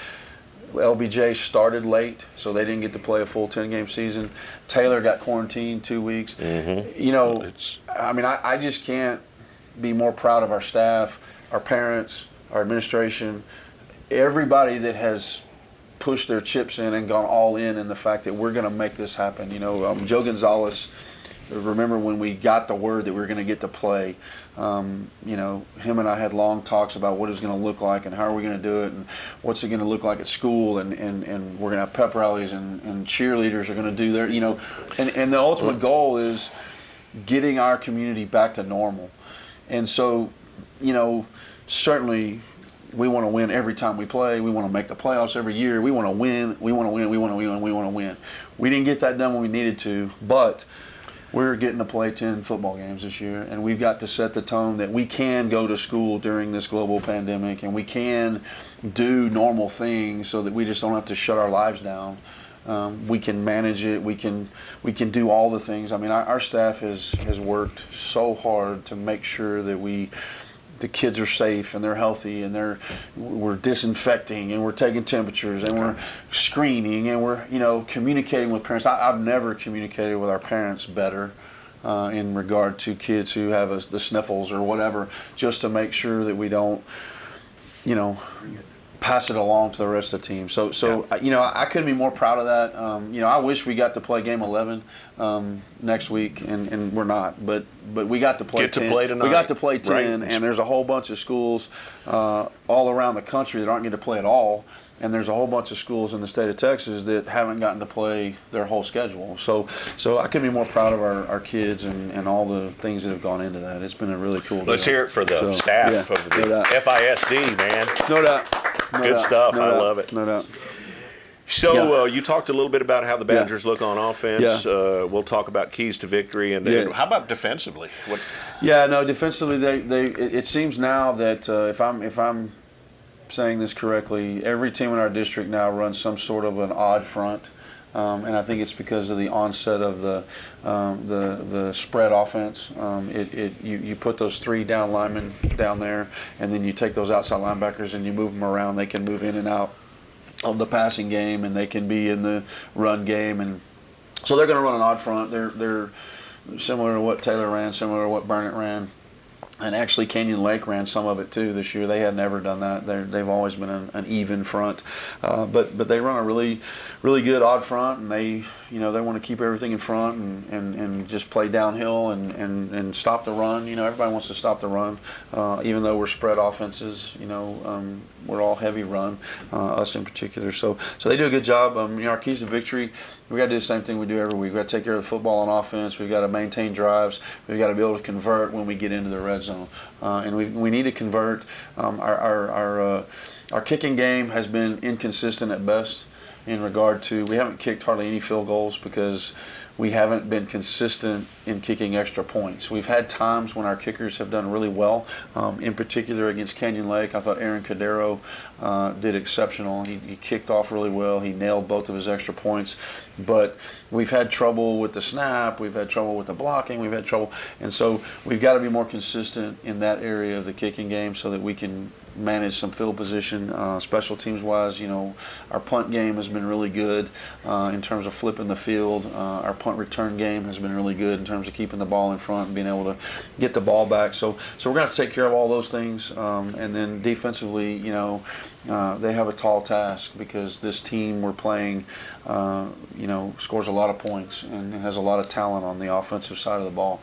LBJ started late, so they didn't get to play a full 10-game season. Taylor got quarantined 2 weeks. You know, I mean, I just can't be more proud of our staff, our parents, our administration, everybody that has pushed their chips in and gone all in the fact that we're going to make this happen. You know, Joe Gonzalez, remember when we got the word that we were going to get to play, you know, him and I had long talks about what it's going to look like and how are we going to do it and what's it going to look like at school, and we're going to have pep rallies and cheerleaders are going to do their, you know, and the ultimate goal is getting our community back to normal. And so, you know, certainly we want to win every time we play. We want to make the playoffs every year. We want to win. We want to win. We want to win. We want to win. We didn't get that done when we needed to, but we're getting to play 10 football games this year, and we've got to set the tone that we can go to school during this global pandemic, and we can do normal things so that we just don't have to shut our lives down. We can manage it. We can do all the things. I mean, our staff has worked so hard to make sure that the kids are safe and they're healthy, and we're disinfecting and we're taking temperatures and we're screening and we're, you know, communicating with parents. I've never communicated with our parents better in regard to kids who have the sniffles or whatever, just to make sure that we don't, you know, pass it along to the rest of the team. So you know, I couldn't be more proud of that. You know, I wish we got to play game 11 next week, and we're not. But we got to play 10. We got to play 10, right. And there's a whole bunch of schools all around the country that aren't going to play at all. And there's a whole bunch of schools in the state of Texas that haven't gotten to play their whole schedule. So I couldn't be more proud of our kids and all the things that have gone into that. It's been a really cool deal. Let's hear it for the staff of the FISD, man. No doubt. Good stuff. I love it. No doubt. So you talked a little bit about how the Badgers look on offense. We'll talk about keys to victory. And how about defensively? Defensively, it seems now that if I'm saying this correctly, every team in our district now runs some sort of an odd front, and I think it's because of the onset of the spread offense. You put those 3 down linemen down there, and then you take those outside linebackers and you move them around. They can move in and out of the passing game, and they can be in the run game, and so they're going to run an odd front. They're similar to what Taylor ran, similar to what Burnett ran. And actually, Canyon Lake ran some of it too this year. They had never done that. They've always been an even front, but they run a really, really good odd front, and they want to keep everything in front and just play downhill and stop the run. You know, everybody wants to stop the run, even though we're spread offenses. You know, we're all heavy run, us in particular. So they do a good job. You know, our keys to victory. We got to do the same thing we do every week. We got to take care of the football on offense. We've got to maintain drives. We've got to be able to convert when we get into the red zone, and we need to convert. Our kicking game has been inconsistent at best. in regard to we haven't kicked hardly any field goals because we haven't been consistent in kicking extra points. We've had times when our kickers have done really well. In particular against Canyon Lake, I thought Aaron Cadero did exceptional. He kicked off really well. He nailed both of his extra points. But we've had trouble with the snap. We've had trouble with the blocking. We've had trouble. And so we've got to be more consistent in that area of the kicking game so that we can manage some field position. Special teams wise, our punt game has been really good in terms of flipping the field. Our punt return game has been really good in terms of keeping the ball in front and being able to get the ball back. So we're going to have to take care of all those things. And then defensively, they have a tall task because this team we're playing, scores a lot of points and has a lot of talent on the offensive side of the ball.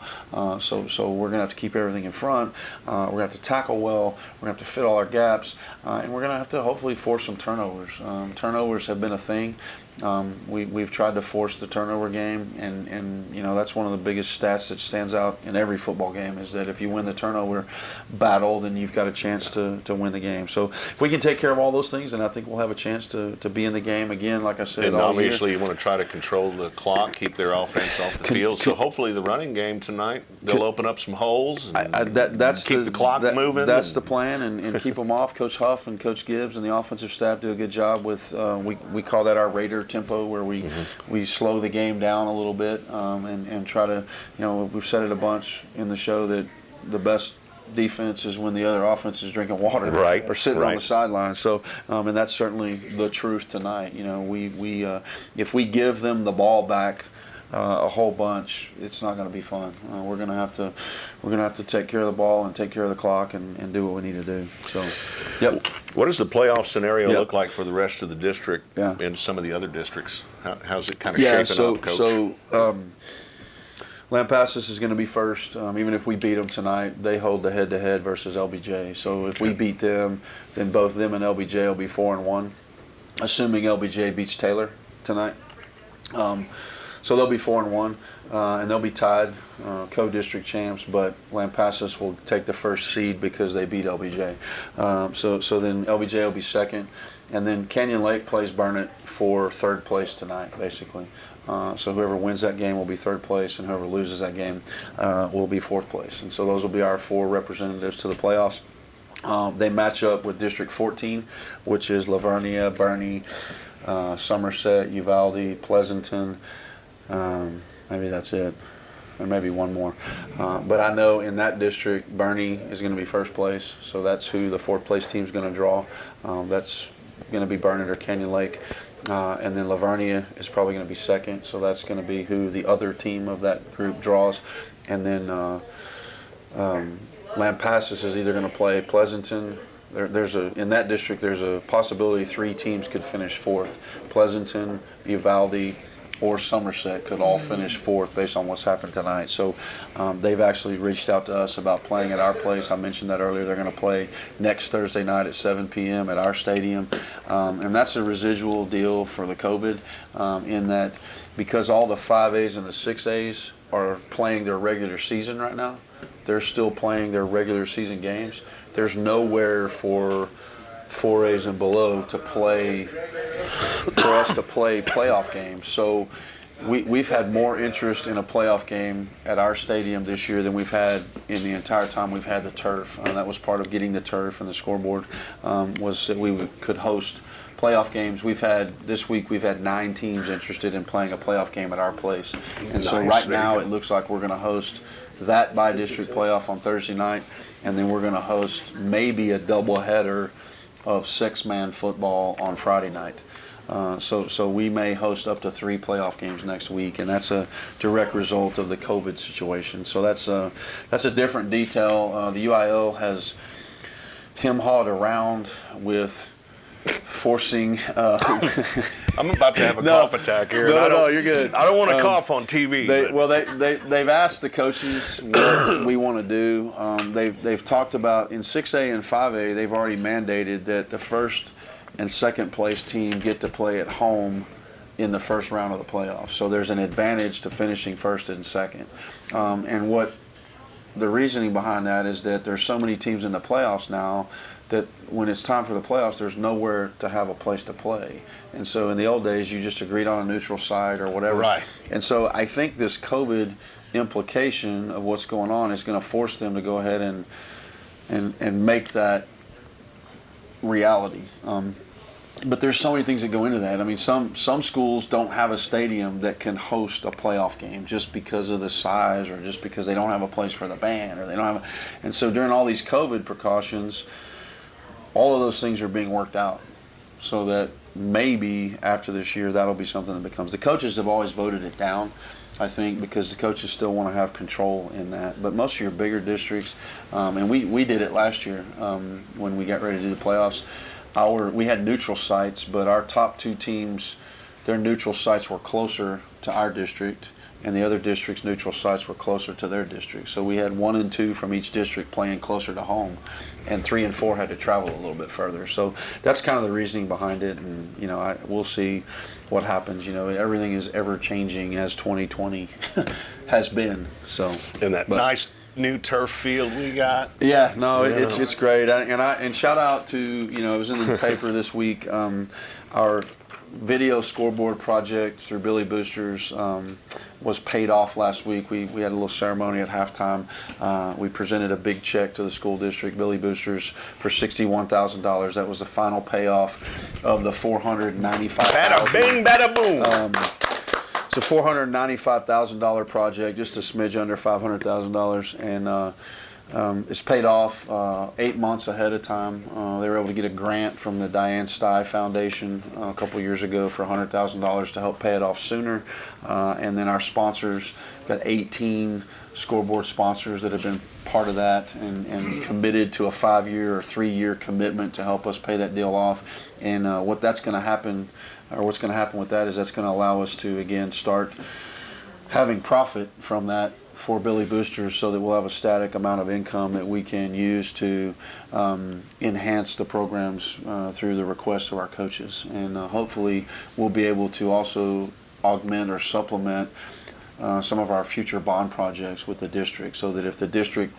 So we're going to have to keep everything in front. We're going to have to tackle well. We're going to have to fit all our gaps. And we're going to have to hopefully force some turnovers. Turnovers have been a thing. We've tried to force the turnover game, and that's one of the biggest stats that stands out in every football game is that if you win the turnover battle, then you've got a chance to win the game. So if we can take care of all those things, then I think we'll have a chance to be in the game again, like I said. And all obviously year. You want to try to control the clock, keep their offense off the field. So hopefully the running game tonight, they'll open up some holes and that's keep the clock moving. That's the plan, and keep them off. Coach Huff and Coach Gibbs and the offensive staff do a good job with, we call that our Raider tempo, where we slow the game down a little bit and try to, we've said it a bunch in the show that the best defense is when the other offense is drinking water or sitting on the sideline. So, and that's certainly the truth tonight. We if we give them the ball back a whole bunch, it's not going to be fun. We're going to have to take care of the ball and take care of the clock and do what we need to do. So, yep. What does the playoff scenario look like for the rest of the district and some of the other districts? How's it kind of shaping up, Coach? So Lampasas is going to be first. Even if we beat them tonight, they hold the head-to-head versus LBJ. So if we beat them, then both them and LBJ will be 4-1, assuming LBJ beats Taylor tonight. So they'll be 4-1, and they'll be tied, co-district champs. But Lampasas will take the first seed because they beat LBJ. So then LBJ will be second, and then Canyon Lake plays Burnett for third place tonight, basically. So whoever wins that game will be third place, and whoever loses that game will be fourth place. And so those will be our 4 representatives to the playoffs. They match up with District 14, which is Lavernia, Bernie, Somerset, Uvalde, Pleasanton. Maybe that's it, or maybe one more. But I know in that district, Bernie is going to be first place, so that's who the fourth place team is going to draw. That's going to be Burnett or Canyon Lake. And then Lavernia is probably going to be second, so that's going to be who the other team of that group draws. And then Lampasas is either going to play Pleasanton. In that district, there's a possibility 3 teams could finish fourth. Pleasanton, Uvalde, or Somerset could all finish fourth based on what's happened tonight. So they've actually reached out to us about playing at our place. I mentioned that earlier. They're going to play next Thursday night at 7 p.m. at our stadium. And that's a residual deal for the COVID in that because all the 5As and the 6As are playing their regular season right now, they're still playing their regular season games. There's nowhere for 4As and below to play, for us to play playoff games. So we've had more interest in a playoff game at our stadium this year than we've had in the entire time we've had the turf. That was part of getting the turf and the scoreboard, was that we could host playoff games. This week we've had 9 teams interested in playing a playoff game at our place. And so right now it looks like we're going to host that by-district playoff on Thursday night, and then we're going to host maybe a doubleheader of 6-man football on Friday night. So we may host up to 3 playoff games next week, and that's a direct result of the COVID situation. So that's a different detail. The UIL has hem-hawed around with forcing. I'm about to have a cough attack here. No, you're good. I don't want to cough on TV. They've asked the coaches what we want to do. They've talked about in 6A and 5A. They've already mandated that the first and second place team get to play at home in the first round of the playoffs. So there's an advantage to finishing first and second. And what the reasoning behind that is that there's so many teams in the playoffs now that when it's time for the playoffs, there's nowhere to have a place to play. And so in the old days, you just agreed on a neutral site or whatever. Right. And so I think this COVID implication of what's going on is going to force them to go ahead and make that reality. But there's so many things that go into that. I mean, some schools don't have a stadium that can host a playoff game just because of the size, or just because they don't have a place for the band, or they don't have and so during all these COVID precautions, all of those things are being worked out, so that maybe after this year that'll be something that becomes. The coaches have always voted it down, I think, because the coaches still want to have control in that. But most of your bigger districts, and we did it last year when we got ready to do the playoffs. We had neutral sites, but our top 2 teams, their neutral sites were closer to our district, and the other district's neutral sites were closer to their district. So we had 1 and 2 from each district playing closer to home, and 3 and 4 had to travel a little bit further. So that's kind of the reasoning behind it, and we'll see what happens. Everything is ever changing, as 2020 has been. So nice new turf field we got. Yeah, no, it's great, and shout out to it was in the paper this week. Our video scoreboard project through Billie Boosters was paid off last week. We had a little ceremony at halftime. We presented a big check to the school district, Billie Boosters, for $61,000. That was the final payoff of the $495,000. Bada bing, bada boom. It's a $495,000 project, just a smidge under $500,000, and it's paid off 8 months ahead of time. They were able to get a grant from the Diane Stye Foundation a couple years ago for $100,000 to help pay it off sooner. And then our sponsors, got 18 scoreboard sponsors that have been part of that and committed to a 5-year or 3-year commitment to help us pay that deal off. And what's going to happen with that is that's going to allow us to, again, start having profit from that for Billie Boosters, so that we'll have a static amount of income that we can use to enhance the programs through the requests of our coaches. And hopefully we'll be able to also augment or supplement some of our future bond projects with the district, so that if the district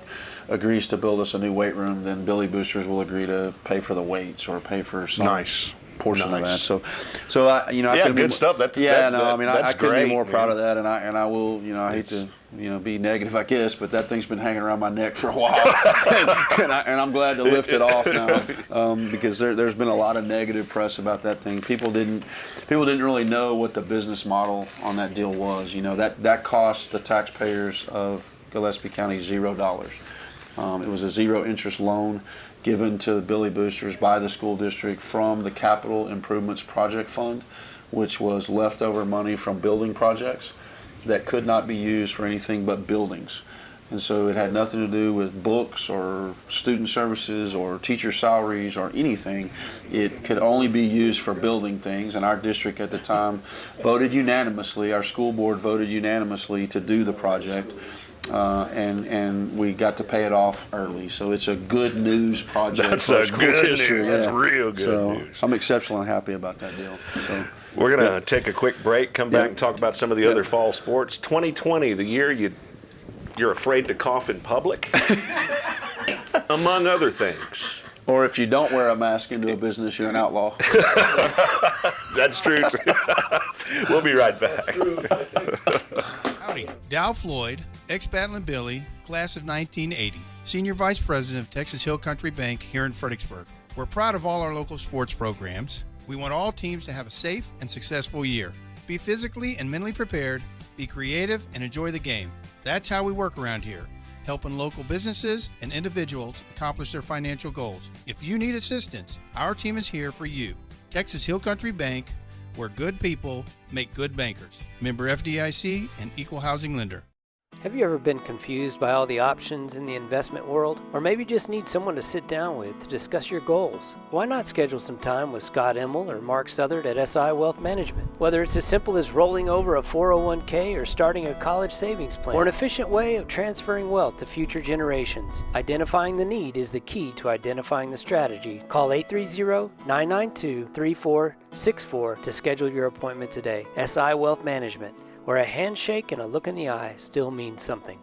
agrees to build us a new weight room, then Billie Boosters will agree to pay for the weights or pay for some portion of that. So I couldn't good stuff. I couldn't be more proud of that, and I will, I hate to be negative, I guess, but that thing's been hanging around my neck for a while, and I'm glad to lift it off now, because there's been a lot of negative press about that thing. People didn't really know what the business model on that deal was. That cost the taxpayers of Gillespie County $0. It was a 0 interest loan given to the Billie Boosters by the school district from the Capital Improvements Project Fund, which was leftover money from building projects that could not be used for anything but buildings. And so it had nothing to do with books or student services or teacher salaries or anything. It could only be used for building things, and our district at the time voted unanimously, our school board voted unanimously to do the project. And we got to pay it off early, so it's a good news project for school district. That's real good news. I'm exceptionally happy about that deal. So we're gonna take a quick break, come back and talk about some of the other fall sports. 2020, the year you're afraid to cough in public, among other things. Or if you don't wear a mask into a business, you're an outlaw. That's true. We'll be right back. Howdy. Dow Floyd, ex-Battling Billy, class of 1980, Senior Vice President of Texas Hill Country Bank here in Fredericksburg. We're proud of all our local sports programs. We want all teams to have a safe and successful year. Be physically and mentally prepared, be creative, and enjoy the game. That's how we work around here, helping local businesses and individuals accomplish their financial goals. If you need assistance, our team is here for you. Texas Hill Country Bank, where good people make good bankers. Member FDIC and equal housing lender. Have you ever been confused by all the options in the investment world? Or maybe just need someone to sit down with to discuss your goals? Why not schedule some time with Scott Emmel or Mark Southard at SI Wealth Management? Whether it's as simple as rolling over a 401k or starting a college savings plan, or an efficient way of transferring wealth to future generations, identifying the need is the key to identifying the strategy. Call 830-992-3464 to schedule your appointment today. SI Wealth Management, where a handshake and a look in the eye still means something.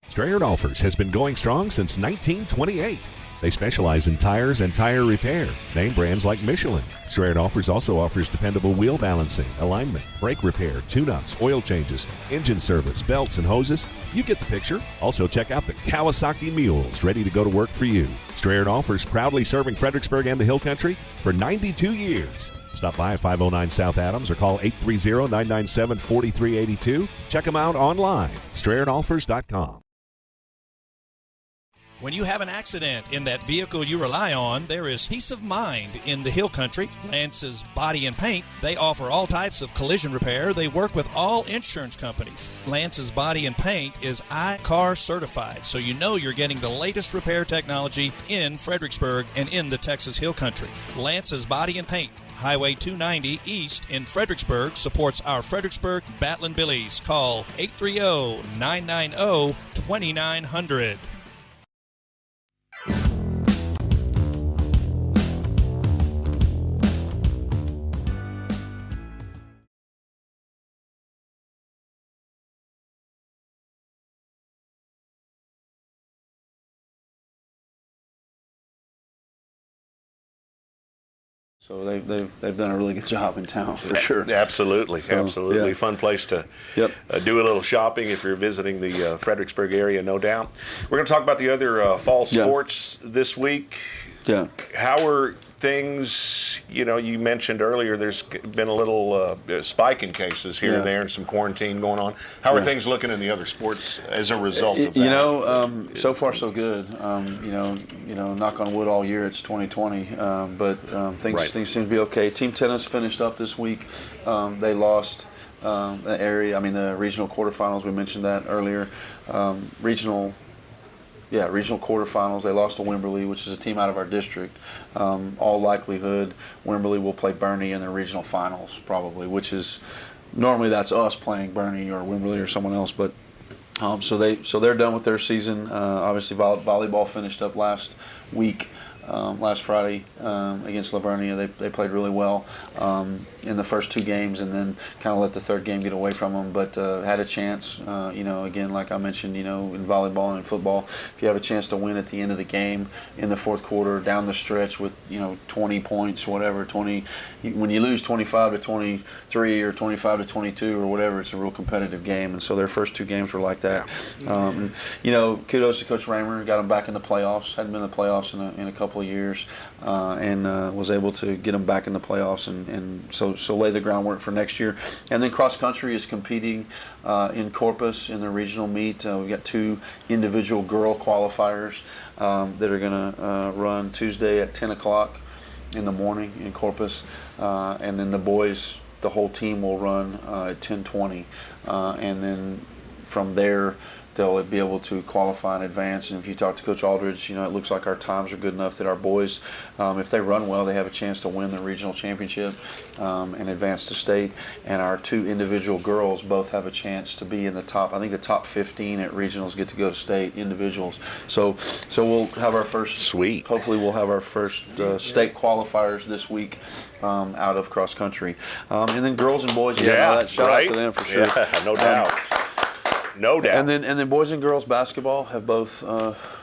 Strayer Dolphers has been going strong since 1928. They specialize in tires and tire repair. Name brands like Michelin. Strayer Offers also offers dependable wheel balancing, alignment, brake repair, tune-ups, oil changes, engine service, belts, and hoses. You get the picture. Also check out the Kawasaki Mules, ready to go to work for you. Strayer Offers, proudly serving Fredericksburg and the Hill Country for 92 years. Stop by at 509 South Adams or call 830-997-4382. Check them out online, StrayerOffers.com. When you have an accident in that vehicle you rely on, there is peace of mind in the Hill Country. Lance's Body and Paint, they offer all types of collision repair. They work with all insurance companies. Lance's Body and Paint is I-CAR certified, so you know you're getting the latest repair technology in Fredericksburg and in the Texas Hill Country. Lance's Body and Paint, Highway 290 East in Fredericksburg, supports our Fredericksburg Battling Billies. Call 830-990-2900. So they've done a really good job in town for sure. Absolutely, So, absolutely. yeah. Fun place to do a little shopping if you're visiting the Fredericksburg area, no doubt. We're going to talk about the other fall sports this week. Yeah. How are things? You know, you mentioned earlier there's been a little spike in cases here and there, and some quarantine going on. How are things looking in the other sports as a result of that? You know, so far so good. You know, knock on wood all year. It's 2020, but things seem to be okay. Team tennis finished up this week. They lost the regional quarterfinals. We mentioned that earlier. Regional quarterfinals. They lost to Wimberley, which is a team out of our district. All likelihood, Wimberley will play Bernie in the regional finals, probably, which is normally that's us playing Bernie or Wimberley or someone else. But so they're done with their season. Obviously, volleyball finished up last week. Last Friday against Lavernia, they played really well in the first two games, and then kind of let the third game get away from them. But had a chance, again, like I mentioned, in volleyball and in football, if you have a chance to win at the end of the game in the fourth quarter, down the stretch with 20 points, whatever, 20. When you lose 25 to 23 or 25 to 22 or whatever, it's a real competitive game. And so their first two games were like that. Kudos to Coach Raymer, got them back in the playoffs. Hadn't been in the playoffs in a couple of years, and was able to get them back in the playoffs, and so lay the groundwork for next year. And then cross country is competing in Corpus in the regional meet. We've got two individual girl qualifiers that are going to run Tuesday at 10 o'clock in the morning in Corpus, and then the boys, the whole team will run at 10:20, and then from there they'll be able to qualify in advance. And if you talk to Coach Aldridge, it looks like our times are good enough that our boys, if they run well, they have a chance to win the regional championship and advance to state. And our two individual girls both have a chance to be in the top. I think the top 15 at regionals get to go to state individuals. So we'll have our first. Sweet. Hopefully, we'll have our first state qualifiers this week out of cross country. And then girls and boys, shout out to them for sure. Yeah, no doubt. No doubt. And then boys and girls basketball have both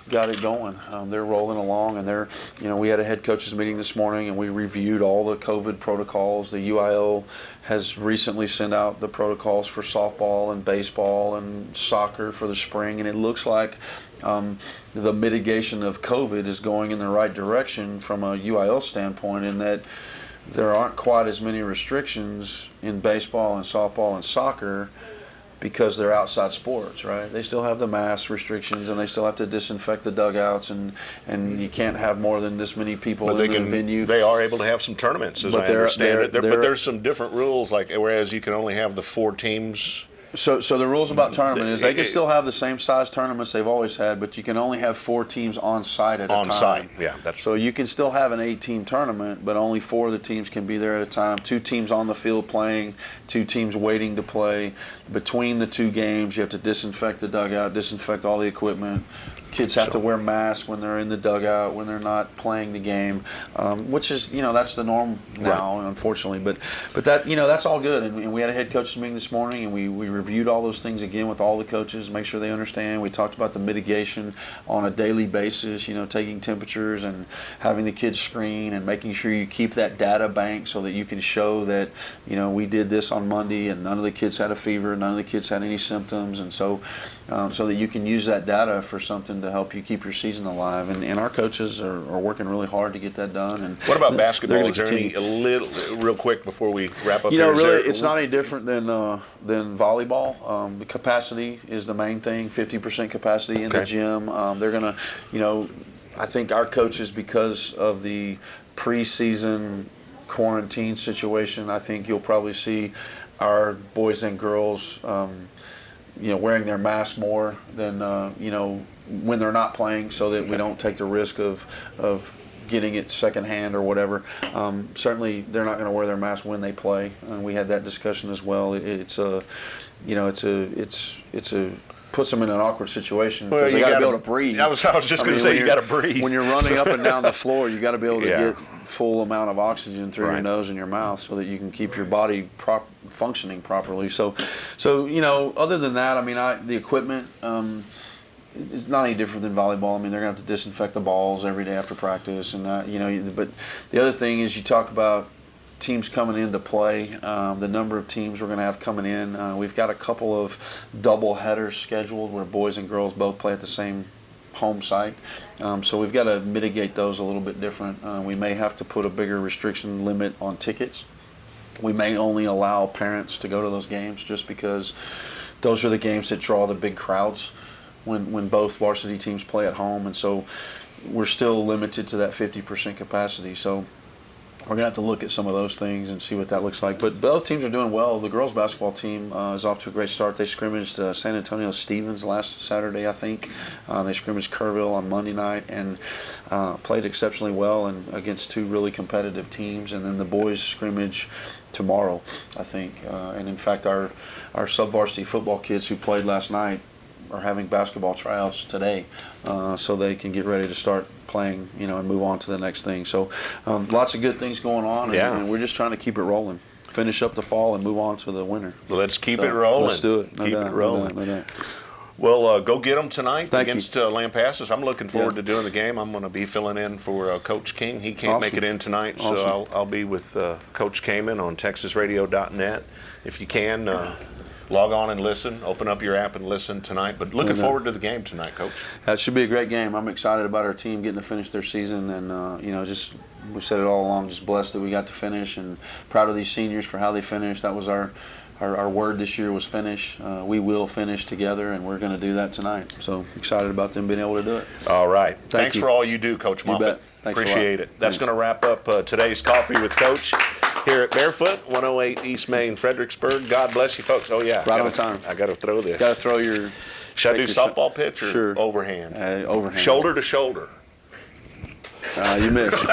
got it going. They're rolling along, and they're, we had a head coaches meeting this morning, and we reviewed all the COVID protocols. The UIL has recently sent out the protocols for softball and baseball and soccer for the spring, and it looks like the mitigation of COVID is going in the right direction from a UIL standpoint, in that there aren't quite as many restrictions in baseball and softball and soccer, because they're outside sports, right? They still have the mask restrictions, and they still have to disinfect the dugouts, and you can't have more than this many people in the venue. They are able to have some tournaments, as I understand it. But there's some different rules, like whereas you can only have the 4 teams. So the rules about tournament is they can still have the same size tournaments they've always had, but you can only have 4 teams on site at a time. On site, yeah. So you can still have an 8-team tournament, but only 4 of the teams can be there at a time. 2 teams on the field playing, 2 teams waiting to play. Between the 2 games, you have to disinfect the dugout, disinfect all the equipment, kids have to wear masks when they're in the dugout, when they're not playing the game, which is, that's the norm now, unfortunately. But that, that's all good. And we had a head coaches meeting this morning, and we reviewed all those things again with all the coaches, make sure they understand. We talked about the mitigation on a daily basis, taking temperatures and having the kids screen and making sure you keep that data bank so that you can show that, we did this on Monday and none of the kids had a fever, none of the kids had any symptoms, and so that you can use that data for something to help you keep your season alive. And our coaches are working really hard to get that done. And what about basketball? Is there any, real quick before we wrap up here, really, it's not any different than volleyball. The capacity is the main thing, 50% capacity in the gym. They're going to, I think our coaches, because of the preseason quarantine situation, I think you'll probably see our boys and girls wearing their mask more than when they're not playing, so that we don't take the risk of getting it secondhand or whatever. Certainly, they're not going to wear their mask when they play. We had that discussion as well. It's puts them in an awkward situation because they got to be able to breathe. I was just going to say, you got to breathe. When you're running up and down the floor, you got to be able to get full amount of oxygen through your nose and your mouth so that you can keep your body functioning properly. So other than that, the equipment, it's not any different than volleyball. They're going to have to disinfect the balls every day after practice, and but the other thing is, you talk about teams coming into play, the number of teams we're going to have coming in. We've got a couple of double headers scheduled where boys and girls both play at the same home site. So we've got to mitigate those a little bit different. We may have to put a bigger restriction limit on tickets. We may only allow parents to go to those games just because those are the games that draw the big crowds when both varsity teams play at home. And so we're still limited to that 50% capacity. So we're going to have to look at some of those things and see what that looks like. But both teams are doing well. The girls basketball team is off to a great start. They scrimmaged San Antonio Stevens last Saturday, I think. They scrimmaged Kerrville on Monday night and played exceptionally well and against two really competitive teams. And then the boys scrimmage tomorrow, I think. And in fact, our sub-varsity football kids who played last night are having basketball tryouts today, so they can get ready to start playing, and move on to the next thing. So lots of good things going on, and we're just trying to keep it rolling, finish up the fall, and move on to the winter. Let's keep it rolling. Let's do it. Keep it rolling. No doubt. Well, go get them tonight against Lampasas. I'm looking forward to doing the game. I'm going to be filling in for Coach King. He can't make it in tonight, so I'll be with Coach Kamen on TexasRadio.net. If you can, log on and listen. Open up your app and listen tonight. But looking forward to the game tonight, Coach. That should be a great game. I'm excited about our team getting to finish their season, and just we've said it all along, just blessed that we got to finish, and proud of these seniors for how they finished. That was our word this year, was finish. We will finish together, and we're going to do that tonight. So excited about them being able to do it. All right. Thanks for all you do, Coach Moffet. Appreciate it. That's going to wrap up today's Coffee with Coach here at Barefoot, 108 East Main, Fredericksburg. God bless you, folks. Oh, yeah. Right on time. I got to throw this. Got to throw your... Should I do softball pitch or overhand? Overhand. Shoulder to shoulder. You missed.